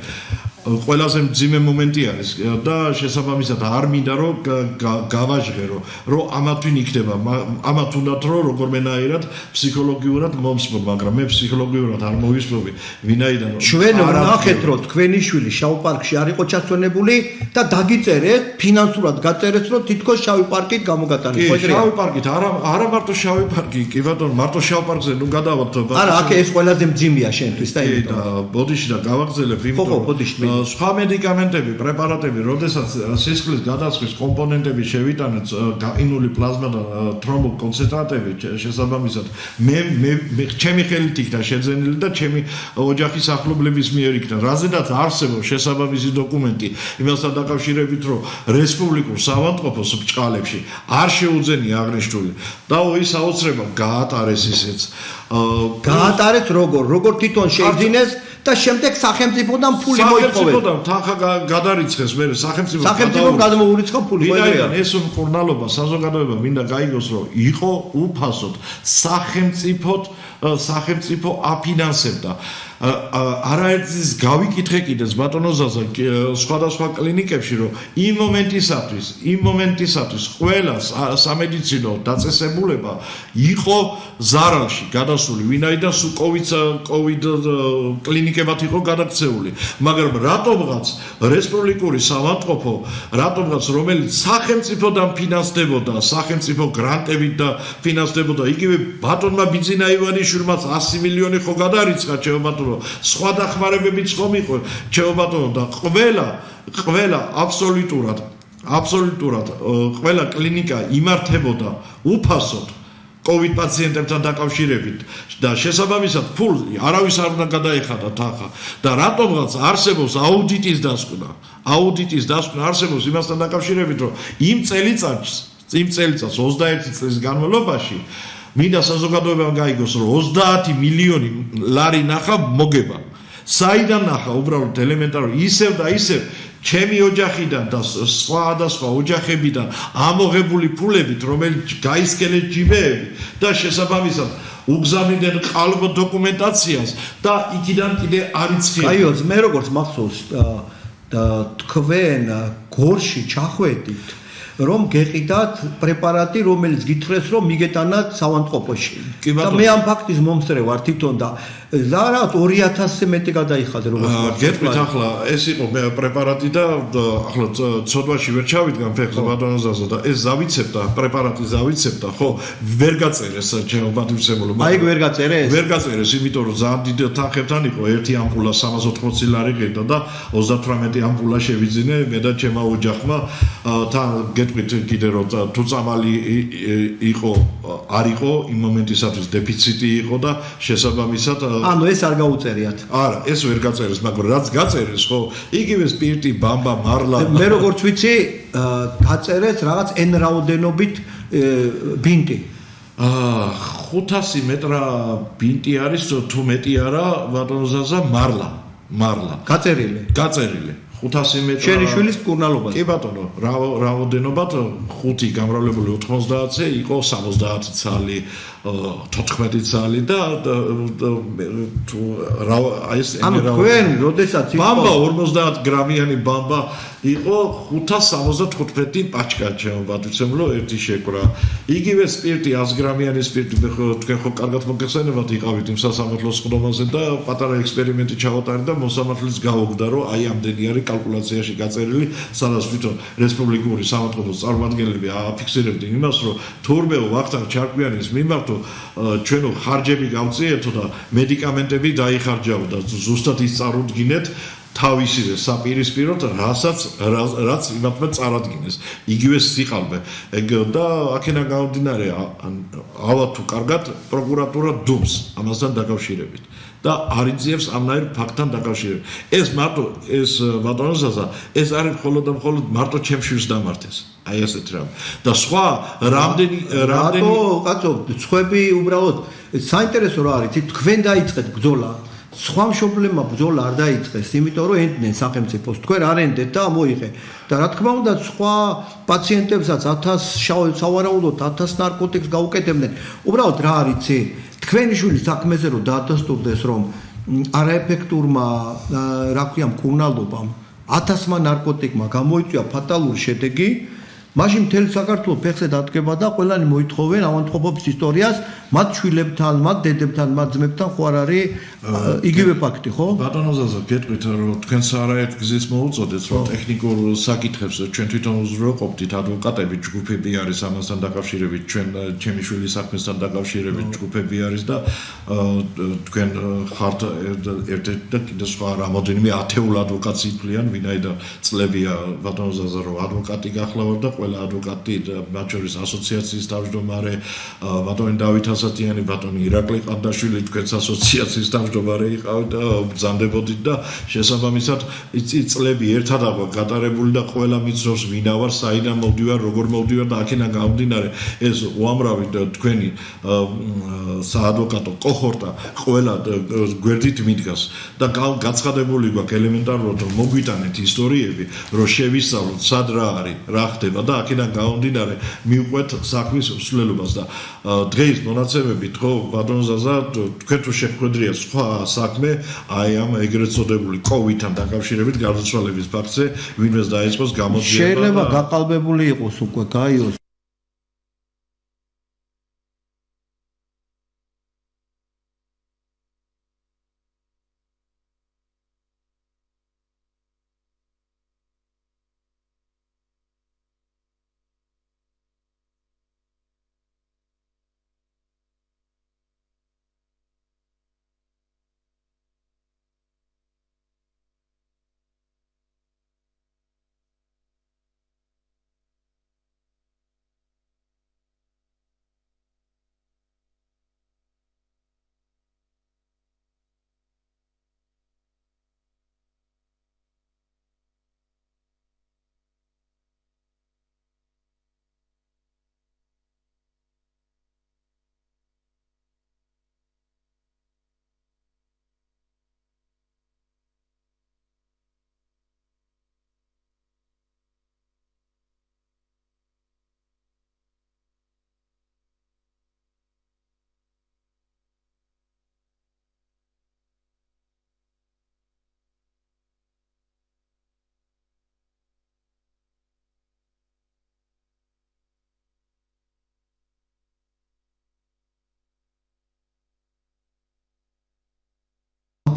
[SPEAKER 2] ყველაზე მძიმე მომენტი არის და შესაბამისად არ მინდა რომ გავაჟღერო რომ ამათვინ იქნება ამათ უნდათ რომ როგორმენაირად ფსიქოლოგიურად მომსმო მაგრამ მე ფსიქოლოგიურად არ მოვისმობი ვინაიდან
[SPEAKER 1] ჩვენ ვნახეთ რომ თქვენი შვილი შავ პარკში არ იყო ჩასვენებული და დაგიწერეთ ფინანსურად გაწერეთ რომ თითქოს შავი პარკით გამოგატანეთ
[SPEAKER 2] შავი პარკით არა მარტო შავი პარკი კი ბატონო მარტო შავ პარკზე ნუ გადავალთ
[SPEAKER 1] არა აქ ეს ყველაზე მძიმეა შენთვის და
[SPEAKER 2] ბოდიში და გავაგზელებ იმიტომ სხვა მედიკამენტები, პრეპარატები, როდესაც სისხლის გადასხვის კომპონენტები შევიტანეთ, გაყინული პლაზმა და თრომბოკონცენტრატები შესაბამისად, მე ჩემი ხელით იქნა შეძენილი და ჩემი ოჯახის ახლობლების მიერ იქნა. რაზედაც არსებობს შესაბამისი დოკუმენტი, იმასთან დაკავშირებით, რომ რესპუბლიკურ საავადმყოფოს ბჭყალებში არ შეუძენია აღნიშნული და ის აუცილებლად გაატარეს ისიც.
[SPEAKER 1] გაატარეთ როგორ თვითონ შეიძინეს და შემდეგ სახელმწიფოდან ფული მოითხოვეს.
[SPEAKER 2] სახელმწიფოდან თანხა გადარიცხეს მე
[SPEAKER 1] სახელმწიფომ გადმოურიცხა ფული.
[SPEAKER 2] ვინაიდან ეს მკურნალობა საზოგადოება მინდა გაიგოს რომ იყო უფასოდ სახელმწიფო აფინანსებდა. არაერთის გავიკითხე კიდეც ბატონო ზაზა სხვადასხვა კლინიკებში რომ იმ მომენტისათვის ყველა სამედიცინო დაწესებულება იყო ზარალში გადასული ვინაიდან სულ კოვიდ კლინიკებად იყო გადაქცეული მაგრამ რატომღაც რესპუბლიკური საავადმყოფო რატომღაც რომელიც სახელმწიფოდან ფინანსდებოდა სახელმწიფო გრანტებით და ფინანსდებოდა იგივე ბატონმა ბიძინა ივანიშვილმაც 100 მილიონი ხო გადარიცხა ჩემო სხვა დახმარებებიც ხომ იყო ჩემო ბატონო და ყველა აბსოლუტურად ყველა კლინიკა იმართებოდა უფასოდ კოვიდ პაციენტებთან დაკავშირებით და შესაბამისად ფული არავის არ უნდა გადაეხადა თანხა და რატომღაც არსებობს აუდიტის დასკვნა არსებობს იმასთან დაკავშირებით რომ იმ წელიწადს 21 წლის განმავლობაში მინდა საზოგადოებამ გაიგოს რომ 30 მილიონი ლარი ნახა მოგება. საიდან ნახა უბრალოდ ელემენტარული ისევ და ისევ ჩემი ოჯახიდან და სხვა ოჯახებიდან ამოღებული ფულებით რომელიც გაისკელეთ ჯიბეები და შესაბამისად უგზავნიდნენ ყალბ დოკუმენტაციას და იქიდან კიდე არიცხია.
[SPEAKER 1] კაიოც მე როგორც მახსოვს თქვენ გორში ჩახვედით რომ გეყიდათ პრეპარატი რომელიც გითხრეს რომ მიგეტანათ საავადმყოფოში და მე ამ ფაქტის მომსწრე ვარ თვითონ და რაღაც 2000-ზე მეტი გადაიხადე როგორც
[SPEAKER 2] გეტყვით ახლა ეს იყო პრეპარატი და ახლა ცოდვაში ვერ ჩავიდგან ფეხზე ბატონოზაზე და ეს ზავიცებდა პრეპარატი ზავიცებდა ხო ვერ გაწერეს ჩემო პატრიცემულო
[SPEAKER 1] აი ვერ
[SPEAKER 2] გაწერეს იმიტომ რომ ძალიან დიდ თანხებთან იყო ერთი ამპულა 380 ლარი ყიდა და 38 ამპულა შევიძინე მე და ჩემო ოჯახმა თან გეტყვით კიდე რომ თუ წამალი არ იყო იმ მომენტისათვის დეფიციტი იყო და შესაბამისად
[SPEAKER 1] ანუ ეს არ გაუწერიათ.
[SPEAKER 2] არა, ეს ვერ გაწერეს, მაგრამ რაც გაწერეს, ხო, იგივე სპირტი, ბამბა, მარლა.
[SPEAKER 1] მე როგორც ვიცი, გაწერეს რაღაც n რაოდენობით ბინტი.
[SPEAKER 2] 500 მეტრა ბინტი არის თუ მეტი არა, ბატონო ზაზა, მარლა.
[SPEAKER 1] გაწერილი.
[SPEAKER 2] 500 მეტრ.
[SPEAKER 1] შენი შვილის მკურნალობაზე.
[SPEAKER 2] კი ბატონო, რაოდენობად 5 გამრავლებული 90-ზე იყო 70 ცალი, 14 ცალი და აი ეს
[SPEAKER 1] თქვენ როდესაც
[SPEAKER 2] ბამბა 50 გრამიანი ბამბა იყო 575 პაჩკა ჩემო ბატონო, ერთი შეკვრა. იგივე სპირტი 100 გრამიანი სპირტი თქვენ ხო კარგად მოგეხსენებათ, იყავით იმ სასამართლოს ხდომაზე და პატარა ექსპერიმენტი ჩავატარეთ და მოსამართლეს გავუგდა, რომ აი ამდენი არის კალკულაციაში გაწერილი, სადაც თვითონ რესპუბლიკური სამართლოს წარმომადგენლები აფიქსირებდნენ იმას, რომ თურმე ვახტანგ ჩარკვიანის მიმართო ჩვენო ხარჯები გავწიეთო და მედიკამენტები დაიხარჯავ და ზუსტად ის წარუდგინეთ თავისივე საპირისპიროდ, რაც იმათმა წარადგინეს. იგივე სიყალბე. და აქედან გამომდინარე, ალბათ თუ კარგად პროკურატურა დუმს ამასთან დაკავშირებით. და არიძიებს ამნაირ ფაქტთან დაკავშირებით. ეს ბატონო ზაზა, ეს არის მხოლოდ და მხოლოდ მარტო ჩემშვილს დამართეს. აი ესეთ რამ. და სხვა რამდენი
[SPEAKER 1] კაცო, სხვები უბრალოდ საინტერესო რა არის, თქვენ დაიწყეთ ბრძოლა. სხვა მშობლებმა ბრძოლა არ დაიწყეს, იმიტომ რომ ენდნენ სახელმწიფოს, თქვენ არ ენდეთ და მოიღე. და რა თქმა უნდა, სხვა პაციენტებსაც 1000 სავარაუდოდ 1000 ნარკოტიკს გაუკეთებდნენ. უბრალოდ რა არიცი? თქვენი შვილი საქმეზე რომ დაადასტურდეს, რომ არაეფექტურმა, რა ქვია, მკურნალობამ 1000-მა ნარკოტიკმა გამოიწვია ფატალური შედეგი, მაშინ მთელი საქართველო ფეხზე დადგება და ყველანი მოითხოვენ ავადმყოფობის ისტორიას, მათ შვილებთან, მათ დედებთან, მათ ძმებთან ხო არ არის იგივე ფაქტი, ხო?
[SPEAKER 2] ბატონო ზაზა, გეტყვით, რომ თქვენს არაერთ გზის მოუწოდეთ, რომ ტექნიკურ საკითხებს ჩვენ თვითონ უზრუნველყოფთ, ადვოკატები, ჯგუფები არის ამასთან დაკავშირებით, ჩემი შვილის საქმესთან დაკავშირებით ჯგუფები არის და თქვენ ხართ ერთ-ერთი და კიდე სხვა რამოდენიმე ათეულ ადვოკატს იფლიან, ვინაიდან წლებია ბატონო ზაზა, რომ ადვოკატი გახლავართ და ყველა ადვოკატი, მათ შორის ასოციაციის თავმჯდომარე, ბატონი დავით ასათიანი, ბატონი ირაკლი ყანდაშვილი, თქვენს ასოციაციის თავმჯდომარე იყავით და ბრძანდებოდით და შესაბამისად წლები ერთად აქვს გატარებული და ყველა მიცნობს ვინა ვარ, საიდან მოვდივარ, როგორ მოვდივარ და აქედან გამომდინარე ეს უამრავი თქვენი საადვოკატო კოჰორტა ყველა გვერდით მიდგას და გაცხადებული გვაქვს ელემენტარულად რომ მოგვიტანეთ ისტორიები, რომ შევისწავლოთ სად რა არის, რა ხდება და აქედან გამომდინარე მივყვეთ საქმის მსვლელობას და დღეს მონაცემებით ხო ბატონო ზაზა თქვენ თუ შეხვედრიათ სხვა საქმე აი ამ ეგრეთ წოდებული კოვიდთან დაკავშირებით გარდაცვალების ფაქტზე ვინმეს დაიწყოს გამოძიება
[SPEAKER 1] შეიძლება გაყალბებული იყოს უკვე გაიოს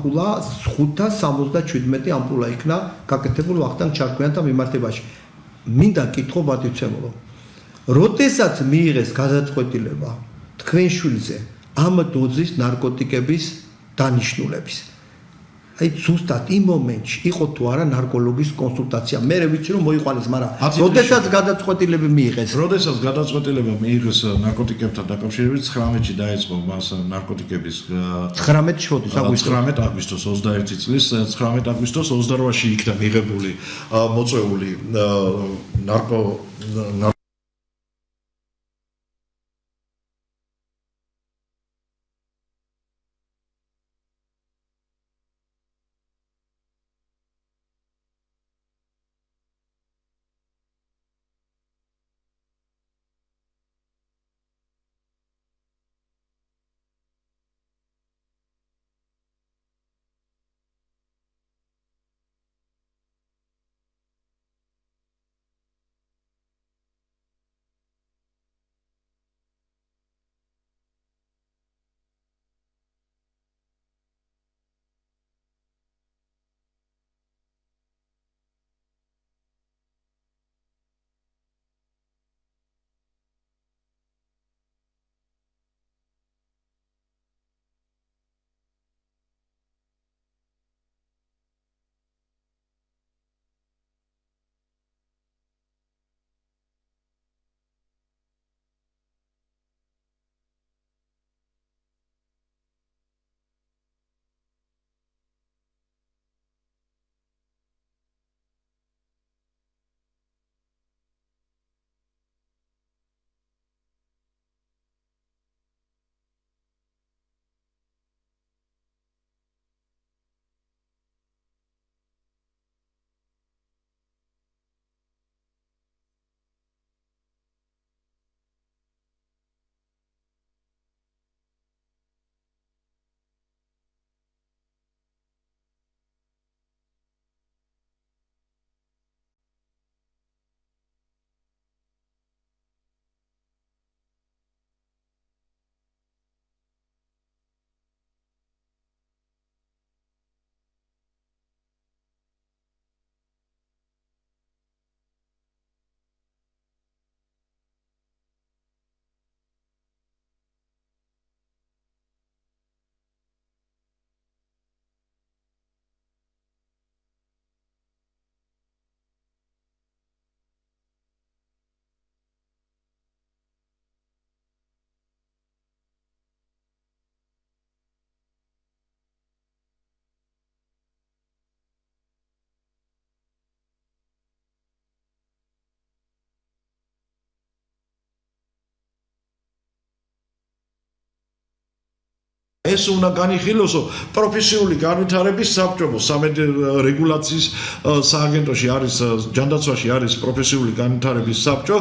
[SPEAKER 1] ამპულა 577 ამპულა იქნა გაკეთებული ვახტანგ ჩარკვიანთა მიმართებაში. მინდა კითხო ბატიცემულო. როდესაც მიიღეს გადაწყვეტილება თქვენ შვილზე ამ დოზის ნარკოტიკების დანიშნულების. აი ზუსტად იმ მომენტში იყო თუ არა ნარკოლოგის კონსულტაცია. მე ვიცი რომ მოიყვანეს, მაგრამ როდესაც გადაწყვეტილება მიიღეს.
[SPEAKER 2] როდესაც გადაწყვეტილება მიიღეს ნარკოტიკებთან დაკავშირებით 19-ში დაიწყო მას ნარკოტიკების
[SPEAKER 1] 19 შოდის აგვისტოს
[SPEAKER 2] 19 აგვისტოს 21 წლის 19 აგვისტოს 28-ში იქნა მიღებული მოწვეული ნარკო ეს უნდა განიხილოსო პროფესიული განვითარების საბჭო, რეგულაციის სააგენტოში არის ჯანდაცვაში არის პროფესიული განვითარების საბჭო.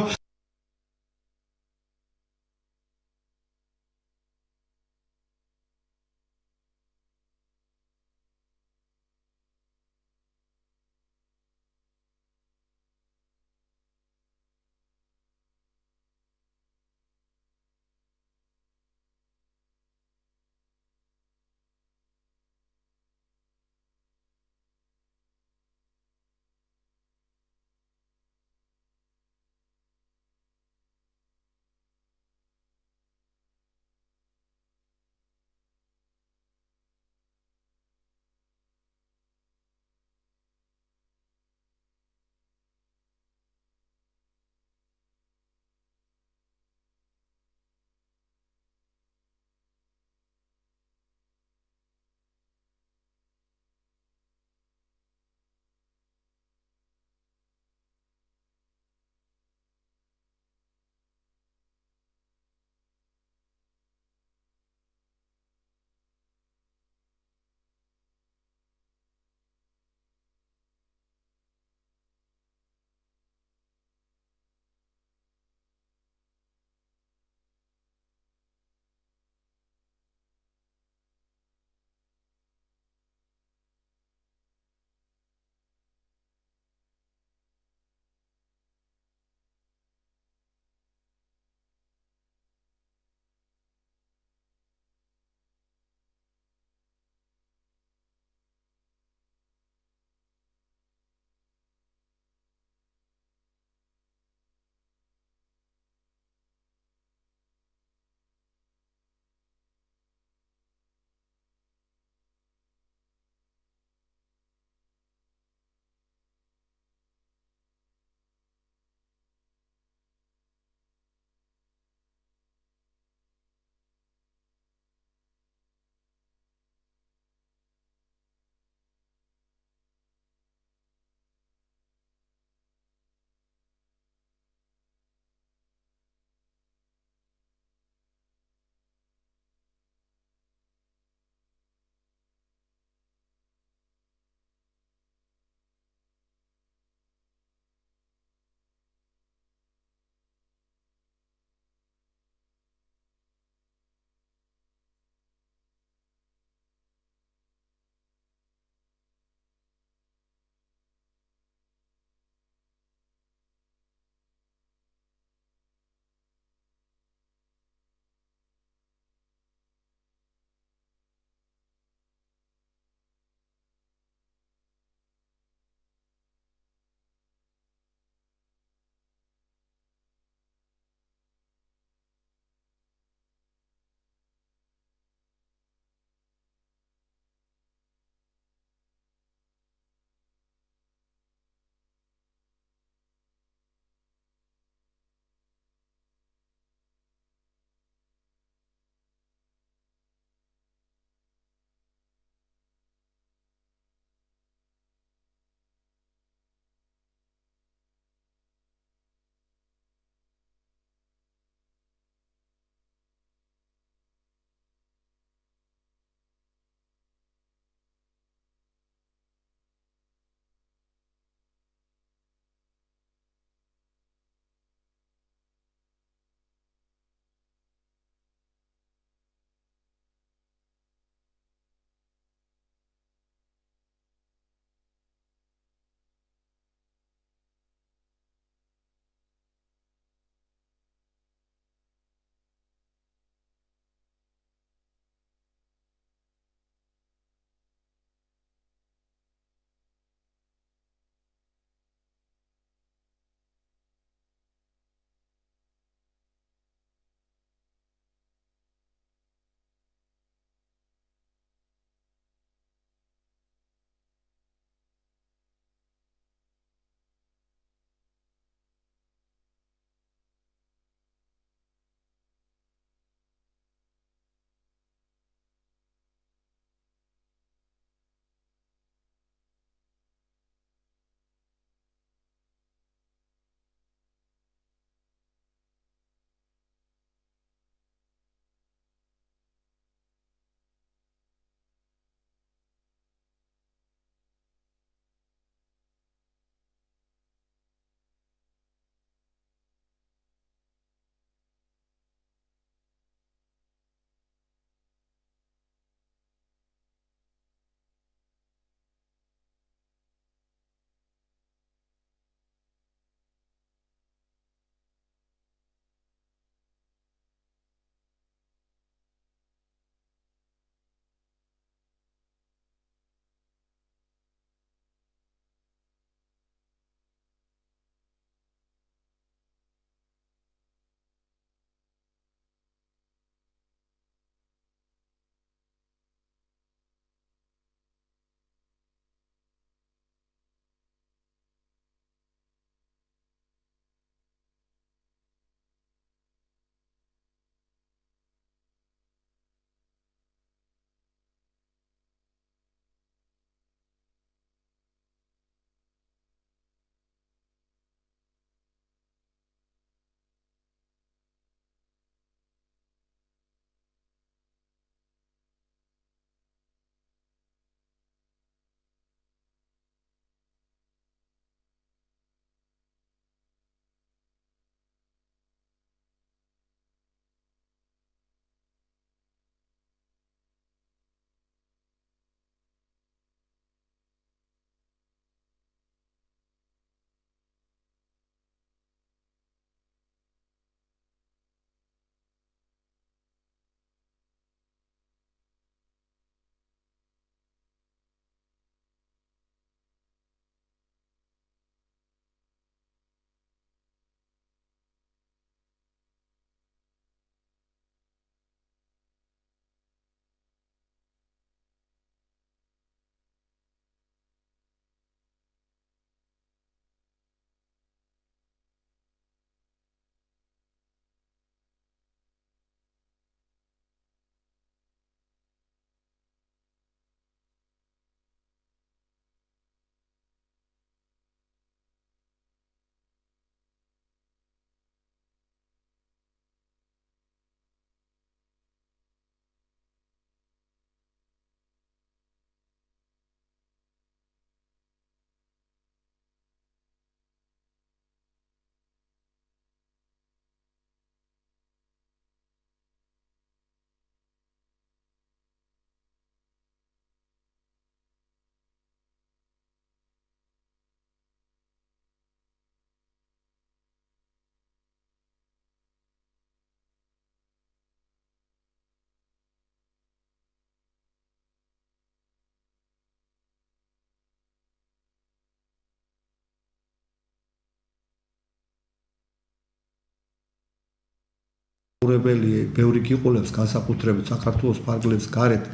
[SPEAKER 1] ყურებელი ბევრი გიყოლებს განსაკუთრებით საქართველოს ფარგლებს გარეთ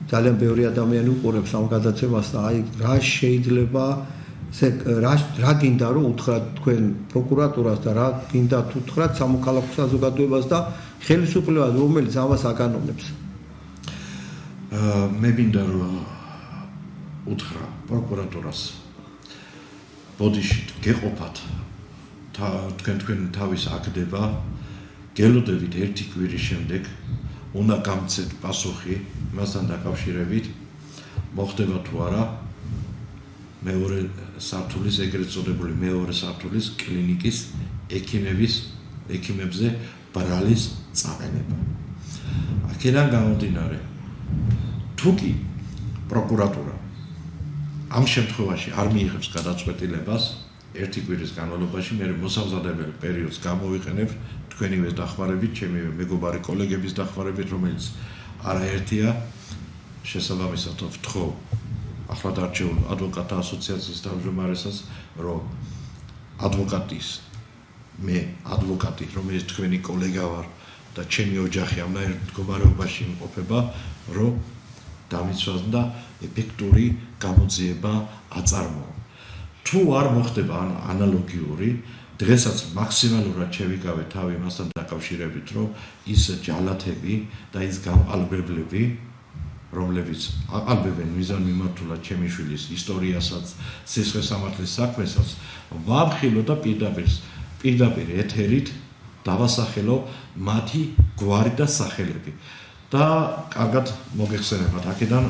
[SPEAKER 1] ძალიან ბევრი ადამიანი უყურებს ამ გადაცემას და აი რა შეიძლება რა გინდა რომ უთხრათ თქვენ პროკურატურას და რა გინდა უთხრათ სამოქალაქო საზოგადოებას და ხელისუფლებას რომელიც ამას აკანონებს
[SPEAKER 2] მე მინდა რომ უთხრა პროკურატურას ბოდიშით გეყოფათ თქვენ თავის აკდება გელოდებით ერთი კვირის შემდეგ უნდა გამცეთ პასუხი მასთან დაკავშირებით მოხდება თუ არა მეორე სართულის ეგრეთ წოდებული მეორე სართულის კლინიკის ექიმებზე ბრალის წაყენება აქედან გამომდინარე თუკი პროკურატურა ამ შემთხვევაში არ მიიღებს გადაწყვეტილებას ერთი კვირის განმავლობაში მე მოსამზადებელ პერიოდს გამოვიყენებ თქვენივე დახმარებით, ჩემი მეგობარი კოლეგების დახმარებით, რომელიც არაერთია შესაბამისად ვთხოვ ახლად არჩეულ ადვოკატთა ასოციაციის თავმჯდომარესაც, რომ ადვოკატი, რომელიც თქვენი კოლეგა ვარ და ჩემი ოჯახი ამნაირ მდგომარეობაში იმყოფება, რომ დამიცვას და ეფექტური გამოძიება აწარმოო. თუ არ მოხდება ანალოგიური დღესაც მაქსიმალურად შევიკავე თავი მასთან დაკავშირებით, რომ ის ჯალათები და ის გამყალბებლები, რომლებიც აყალბებენ მიზანმიმართულად ჩემი შვილის ისტორიასაც, სისხლისამართლის საქმესაც, ვამხილო და პირდაპირ ეთერით დავასახელო მათი გვარი და სახელები. და კარგად მოგეხსენებათ აქედან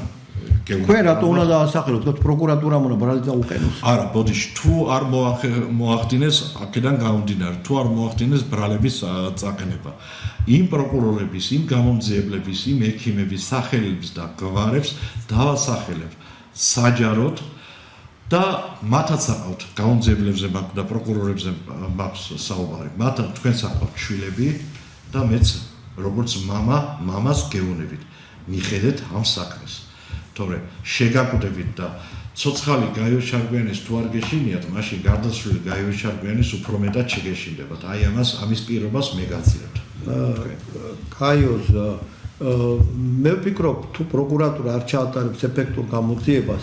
[SPEAKER 1] თქვენ რატო უნდა დაასახელოთ, თქო პროკურატურამ უნდა ბრალი დაუყენოს.
[SPEAKER 2] არა, ბოდიში, თუ არ მოახდინეს, აქედან გამომდინარე, თუ არ მოახდინეს ბრალების წაყენება. იმ პროკურორების, იმ გამომძიებლების, იმ ექიმების სახელებს და გვარებს დავასახელებ საჯაროდ და მათაც აყავთ გამომძიებლებზე და პროკურორებზე მაქვს საუბარი. მათ თქვენს აყავთ შვილები და მეც როგორც მამას გეუბნებით, მიხედეთ ამ საქმეს. თორე შეგაკვდებით და ცოცხალი გაიოჩარგვიანეს თუ არ გეშინიათ, მაშინ გარდაცვლილი გაიოჩარგვიანეს უფრო მეტად შეგეშინდებათ. აი ამის პირობას მე გაცილებთ.
[SPEAKER 1] კაიოს მე ვფიქრობ, თუ პროკურატურა არ ჩაატარებს ეფექტურ გამოძიებას,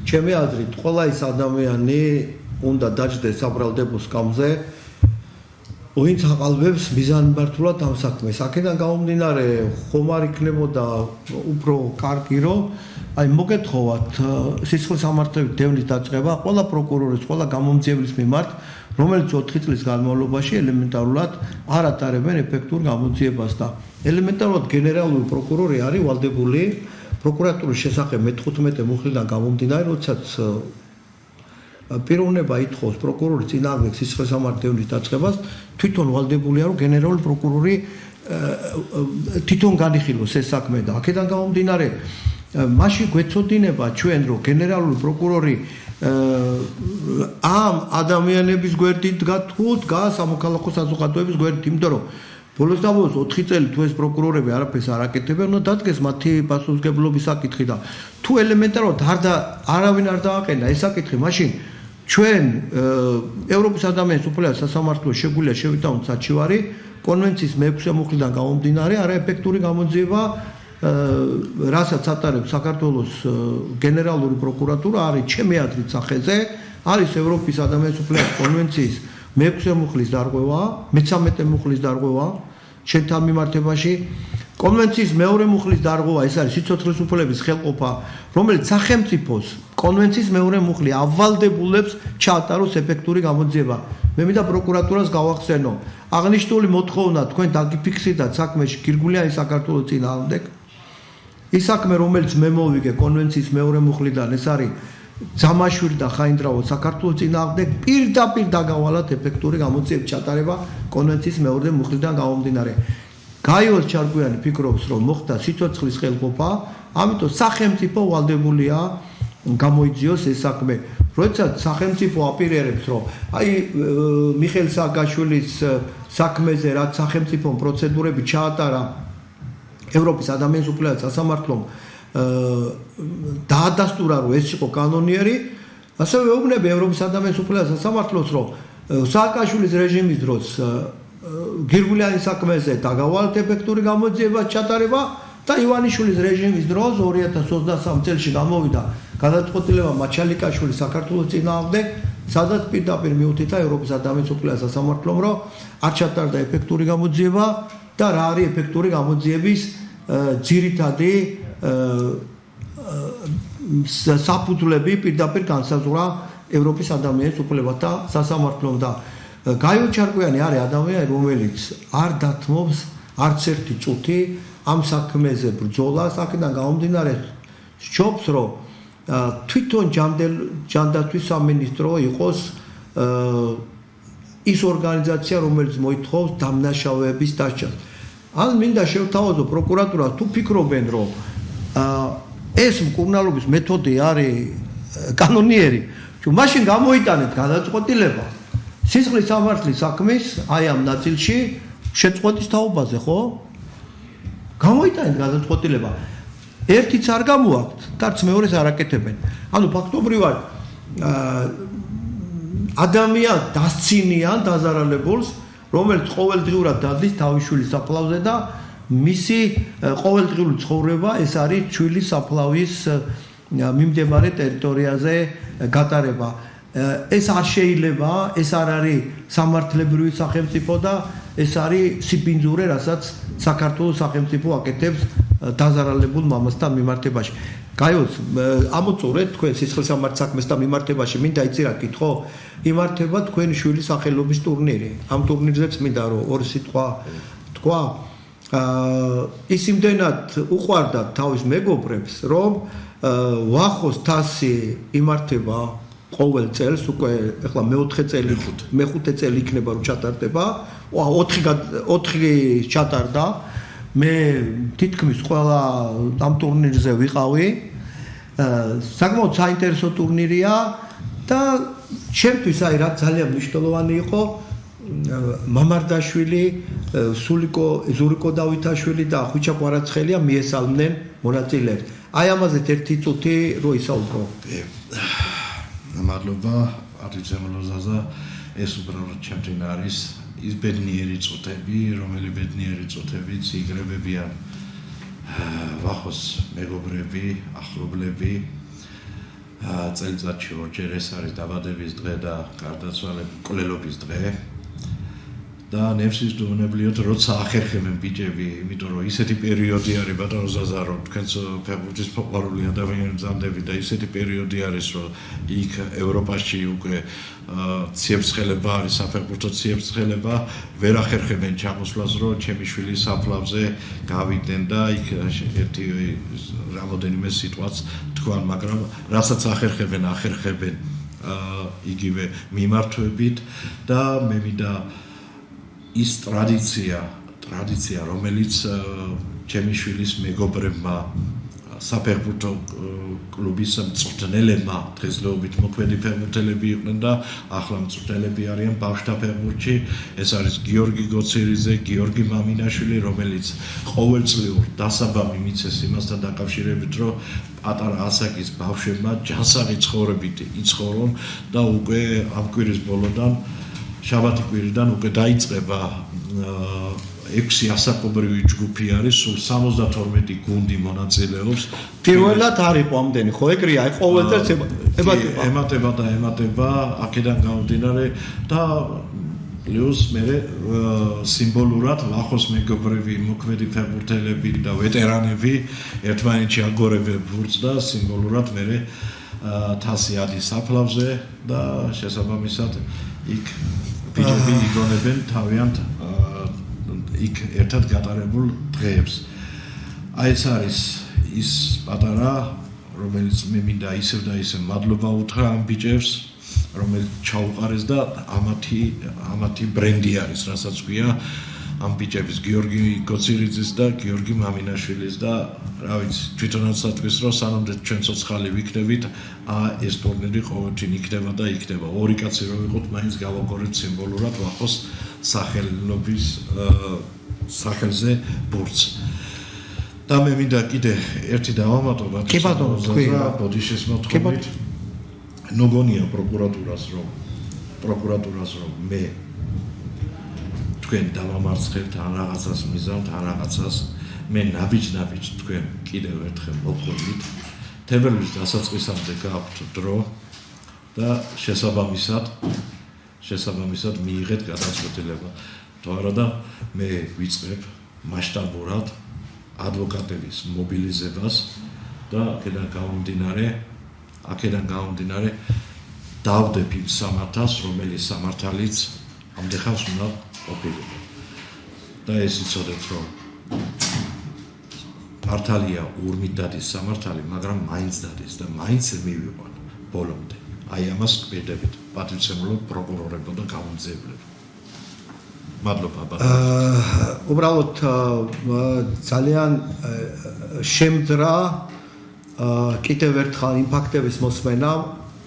[SPEAKER 1] ჩემი აზრით, ყველა ის ადამიანი უნდა დაჯდეს საბრალდებო სკამზე, ვინც აყალბებს მიზანმიმართულად ამ საქმეს. აქედან გამომდინარე, ხომ არ იქნებოდა უფრო კარგი, რომ აი მოგეთხოვათ სისხლისამართლებით დევნის დაწყება ყველა პროკურორის, ყველა გამომძიებლის მიმართ, რომელიც 4 წლის განმავლობაში ელემენტარულად არ ატარებენ ეფექტურ გამოძიებას და ელემენტარულად გენერალური პროკურორი არის ვალდებული პროკურატურის შესახებ მე-15 მუხლიდან გამომდინარე, როდესაც პიროვნება ითხოვს პროკურორის წინააღმდეგ სისხლისამართლით დევნის დაწყებას, თვითონ ვალდებულია, რომ გენერალური პროკურორი თვითონ განიხილოს ეს საქმე და აქედან გამომდინარე მაშინ გვეცოდინება ჩვენ, რომ გენერალური პროკურორი ამ ადამიანების გვერდით თუ დგას სამოქალაქო საზოგადოების გვერდით, იმიტომ რომ ბოლოს და ბოლოს 4 წელი თუ ეს პროკურორები არაფერს არ აკეთებენ, უნდა დადგეს მათი პასუხისმგებლობის საკითხი და თუ ელემენტარულად არავინ არ დააყენა ეს საკითხი, მაშინ ჩვენ ევროპის ადამიანის უფლებათა სასამართლოს შეგვიძლია შევიტანოთ საჩივარი კონვენციის მე-6 მუხლიდან გამომდინარე არაეფექტური გამოძიება რასაც ატარებს საქართველოს გენერალური პროკურატურა არის ჩემი აზრით სახეზე, არის ევროპის ადამიანის უფლებათა კონვენციის მე-6 მუხლის დარღვევა, მე-13 მუხლის დარღვევა შენთან მიმართებაში, კონვენციის მეორე მუხლის დარღვევა, ეს არის სიცოცხლის უფლების ხელყოფა, რომელიც სახელმწიფოს კონვენციის მეორე მუხლი ავალდებულებს ჩაატაროს ეფექტური გამოძიება. მე მინდა პროკურატურას გავახსენო, აღნიშნული მოთხოვნა თქვენ დაგიფიქსირდათ საქმეში გირგულიანი საქართველოს წინააღმდეგ. ის საქმე, რომელიც მე მოვიგე კონვენციის მეორე მუხლიდან, ეს არის ძამაშვილი და ხაინდრავო საქართველოს წინააღმდეგ პირდაპირ დაგავალათ ეფექტური გამოძიების ჩატარება კონვენციის მეორე მუხლიდან გამომდინარე. გაიოს ჩარგვიანი ფიქრობს, რომ მოხდა სიცოცხლის ხელყოფა, ამიტომ სახელმწიფო ვალდებულია გამოიძიოს ეს საქმე. როდესაც სახელმწიფო აპირებებს, რომ აი მიხეილ სააკაშვილის საქმეზე რაც სახელმწიფო პროცედურები ჩაატარა ევროპის ადამიანის უფლებათა სასამართლომ დაადასტურა, რომ ეს იყო კანონიერი, ასევე ეუბნები ევროპის ადამიანის უფლებათა სასამართლოს, რომ სააკაშვილის რეჟიმის დროს გირგულიანის საქმეზე დაგავალთ ეფექტური გამოძიება ჩატარება და ივანიშვილის რეჟიმის დროს 2023 წელს გამოვიდა გადაწყვეტილება მაჩალიკაშვილის საქართველოს წინააღმდეგ, სადაც პირდაპირ მიუთითა ევროპის ადამიანის უფლებათა სასამართლომ, რომ არ ჩატარდა ეფექტური გამოძიება და რა არის ეფექტური გამოძიების ძირითადი საფუძვლები პირდაპირ განსაზღვრა ევროპის ადამიანის უფლებათა სასამართლომ და გაიო ჩარკვიანი არის ადამიანი, რომელიც არ დათმობს არც ერთი წუთი ამ საქმეზე ბრძოლას, აქედან გამომდინარე სჯობს, რომ თვითონ ჯანდაცვის სამინისტრო იყოს ის ორგანიზაცია, რომელიც მოითხოვს დამნაშავეების დასჯას. ან მინდა შევთავაზო პროკურატურას თუ ფიქრობენ, რომ ეს მკურნალობის მეთოდი არის კანონიერი, მაშინ გამოიტანეთ გადაწყვეტილება სისხლის სამართლის საქმის აი ამ ნაწილში შეწყვეტის თაობაზე, ხო? გამოიტანეთ გადაწყვეტილება. ერთიც არ გამოაქვთ, დარც მეორეს არ აკეთებენ. ანუ ფაქტობრივად ადამიანს დასცინიან დაზარალებულს, რომელიც ყოველდღიურად დადის თავის შვილის საფლავზე და მისი ყოველდღიური ცხოვრება ეს არის შვილის საფლავის მიმდებარე ტერიტორიაზე გატარება. ეს არ შეიძლება, ეს არ არის სამართლებრივი სახელმწიფო და ეს არის სიბინძურე, რასაც საქართველოს სახელმწიფო აკეთებს დაზარალებულ მამასთან მიმართებაში. გაიოც, ამოწურეთ თქვენ სისხლის სამართლის საქმესთან მიმართებაში, მინდა იცი რა კითხო, იმართება თქვენი შვილის სახელობის ტურნირი. ამ ტურნირზეც მინდა რომ ორი სიტყვა თქვა. ის იმდენად უყვარდათ თავის მეგობრებს, რომ ვახოს თასი იმართება ყოველ წელს, უკვე ეხლა მეხუთე წელი იქნება რომ ჩატარდება. 4 ჩატარდა. მე თითქმის ყველა ამ ტურნირზე ვიყავი. საკმაოდ საინტერესო ტურნირია და ჩემთვის აი რა ძალიან მნიშვნელოვანი იყო მამარდაშვილი, ზურიკო დავითაშვილი და ხვიჩა ყვარაცხელია მიესალმნენ მონაწილეებს. აი ამაზე ერთი წუთი რო ისაუბრო.
[SPEAKER 2] მადლობა არტიზემლოზაზა, ეს უბრალოდ ჩემთვის არის ის ბედნიერი წუთები, რომელი ბედნიერი წუთებიც იგრებებიან ვახოს მეგობრები, ახლობლები. წელიწადში ორჯერ ეს არის დაბადების დღე და გარდაცვალების მკვლელობის დღე. და ნებსის დუმნებლიოთ როცა ახერხებენ ბიჭები, იმიტომ რომ ისეთი პერიოდი არის ბატონო ზაზა, რომ თქვენს ფეხბურთის მოყვარული ადამიანები მზამდები და ისეთი პერიოდი არის, რომ იქ ევროპაში უკვე ციებცხელება არის, საფეხბურთო ციებცხელება, ვერ ახერხებენ ჩამოსვლას, რომ ჩემი შვილი საფლავზე გავიდნენ და იქ ერთი რამოდენიმე სიტყვაც თქვან, მაგრამ რასაც ახერხებენ იგივე მიმართვებით და მე მინდა ის ტრადიცია, რომელიც ჩემი შვილის მეგობრებმა, საფეხბურთო კლუბის მწვრთნელებმა, დღესდღეობით მოქმედი ფეხბურთელები იყვნენ და ახლა მწვრთნელები არიან ბავშვთა ფეხბურთში. ეს არის გიორგი გოცირიძე, გიორგი მამინაშვილი, რომელიც ყოველწლიურ დასაბამი მიცეს იმასთან დაკავშირებით, რომ პატარა ასაკის ბავშვებმა ჯანსაღი ცხოვრებით იცხოვრონ და უკვე ამ კვირის ბოლოდან შაბათი კვირიდან უკვე დაიწყება 6 ასაკობრივი ჯგუფი არის, სულ 72 გუნდი მონაწილეობს.
[SPEAKER 1] პირველად არ იყო ამდენი, ხო ეგრეა, აი ყოველ წელს
[SPEAKER 2] ემატება, აქედან გამომდინარე და პლუს მე სიმბოლურად ვახოს მეგობრები, მოქმედი ფეხბურთელები და ვეტერანები ერთმანეთში აგორებენ ბურთს და სიმბოლურად მე თასი ადის საფლავზე და შესაბამისად იქ ბიჭები იგონებენ თავიანთ იქ ერთად გატარებულ დღეებს. აი ეს არის ის პატარა, რომელიც მე მინდა ისევ და ისევ მადლობა უთხრა ამ ბიჭებს, რომელიც ჩაუყარეს და ამათი ბრენდი არის, რასაც ქვია ამ ბიჭების გიორგი გოცირიძის და გიორგი მამინაშვილის და რა ვიცი, თვითონაც სათქვის რომ სანამდე ჩვენ ცოცხალი ვიქნებით, ეს ტურნირი ყოველთვის იქნება და იქნება. ორი კაცი რომ ვიყოთ, მაინც გავაგორებთ სიმბოლურად ვახოს სახელობის სახელზე ბურთს. და მე მინდა კიდე ერთი დავამატო,
[SPEAKER 1] კი ბატონო, თქვი
[SPEAKER 2] ბოდიშის მოთხოვნით. ნოგონია პროკურატურას რომ მე თქვენ დამამარცხებთ ან რაღაცას მიზამთ, ან რაღაცას მე ნაბიჯ თქვენ კიდევ ერთხელ მოგხვდით. თებერვლის დასაწყისამდე გაქვთ დრო და შესაბამისად მიიღეთ გადაწყვეტილება. თუ არა და მე ვიწყებ მასშტაბურად ადვოკატების მობილიზებას და აქედან გამომდინარე დავდებ იმ სამართალს, რომელიც სამართალიც ამდენხანს უნდა ყოფილიყო. და ეს იცოდეთ, რომ მართალია ურმით დადის სამართალი, მაგრამ მაინც დადის და მაინც მივიყვან ბოლომდე. აი ამას გვერდებით პატრიცემულო პროკურორებო და გამომძიებლებო. მადლობა ბატონო.
[SPEAKER 1] უბრალოდ ძალიან შემძრა კიდევ ერთხელ იმ ფაქტების მოსმენა,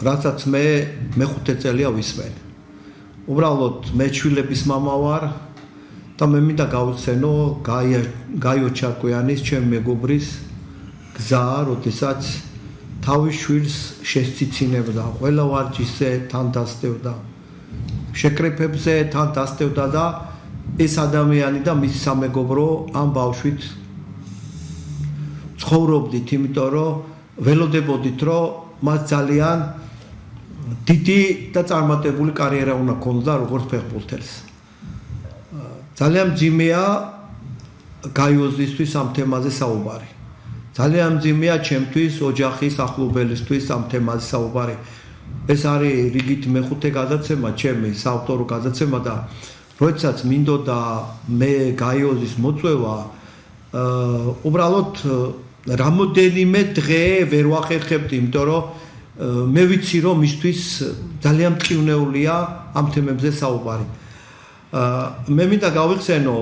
[SPEAKER 1] რასაც მე მეხუთე წელია ვისმენ. უბრალოდ მე შვილების მამა ვარ და მე მინდა გავხსენო გაიო ჩარკვიანის ჩემ მეგობრის გზა, როდესაც თავის შვილს შესწიცინებდა, ყველა ვარჯიშზე თან დასდევდა, შეკრებებზე თან დასდევდა და ეს ადამიანი და მის სამეგობრო ამ ბავშვით ცხოვრობდით, იმიტომ რომ ველოდებოდით, რომ მას ძალიან დიდი და წარმატებული კარიერა უნდა ქონოდა როგორც ფეხბურთელს. ძალიან მძიმეა გაიოზისთვის ამ თემაზე საუბარი. ძალიან მძიმეა ჩემთვის, ოჯახის ახლობელისთვის ამ თემაზე საუბარი. ეს არის რიგით მეხუთე გადაცემა, ჩემი საავტორო გადაცემა და როდესაც მინდოდა მე გაიოზის მოწვევა, უბრალოდ რამოდენიმე დღე ვერ ვახერხებდი, იმიტომ რომ მე ვიცი რომ მისთვის ძალიან მტკივნეულია ამ თემებზე საუბარი. მე მინდა გავიხსენო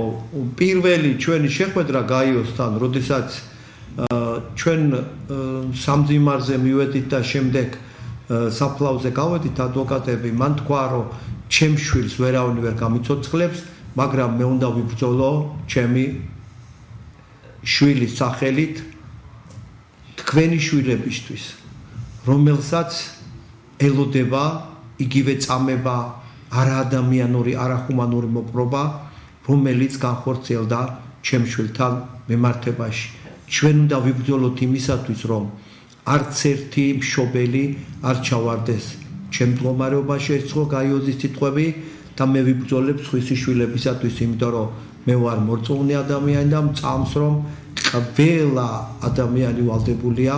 [SPEAKER 1] პირველი ჩვენი შეხვედრა გაიოსთან, როდესაც ჩვენ სამძიმარზე მივედით და შემდეგ საფლავზე გავედით ადვოკატები, მან თქვა რომ ჩემ შვილს ვერავინ ვერ გამიცოცხლებს, მაგრამ მე უნდა ვიბრძოლო ჩემი შვილის სახელით თქვენი შვილებისთვის, რომელსაც ელოდება იგივე წამება, არაადამიანური, არახუმანური მოპყრობა, რომელიც განხორციელდა ჩემ შვილთან მემართებაში. ჩვენ უნდა ვიბრძოლოთ იმისათვის, რომ არც ერთი მშობელი არ ჩავარდეს ჩემ მდგომარეობაში, ეს ხო გაიოზის სიტყვები და მე ვიბრძოლებ სხვისი შვილებისათვის, იმიტომ რომ მე ვარ მორწმუნე ადამიანი და მწამს რომ ყველა ადამიანი ვალდებულია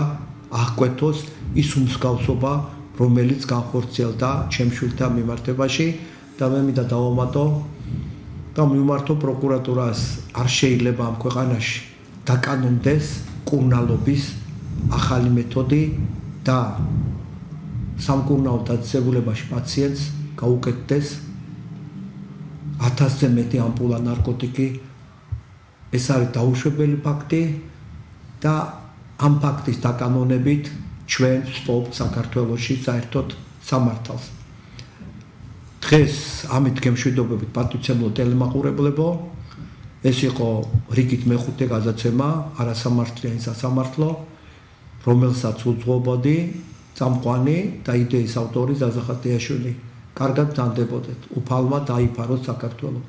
[SPEAKER 1] აღკვეთოს ის უმსგავსობა, რომელიც განხორციელდა ჩემ შვილთან მიმართებაში და მე მინდა დავამატო და მიმართო პროკურატურას, არ შეიძლება ამ ქვეყანაში დაკანონდეს კურნალობის ახალი მეთოდი და სამკურნალო დაწესებულებაში პაციენტს გაუკეთდეს 1000-ზე მეტი ამპულა ნარკოტიკი. ეს არის დაუშვებელი ფაქტი და ამ ფაქტის დაკანონებით ჩვენ ვსწავლთ საქართველოში საერთოდ სამართალს. დღეს ამით გემშვიდობებით პატრიცემულო ტელემაყურებლებო, ეს იყო რიგით მეხუთე გადაცემა არასამართლიანი სასამართლო, რომელსაც უძღვობოდი წამყვანი და იდეის ავტორი ზაზა ხატიაშვილი. კარგად ვთანდებოდეთ. უფალმა დაიფაროს საქართველო.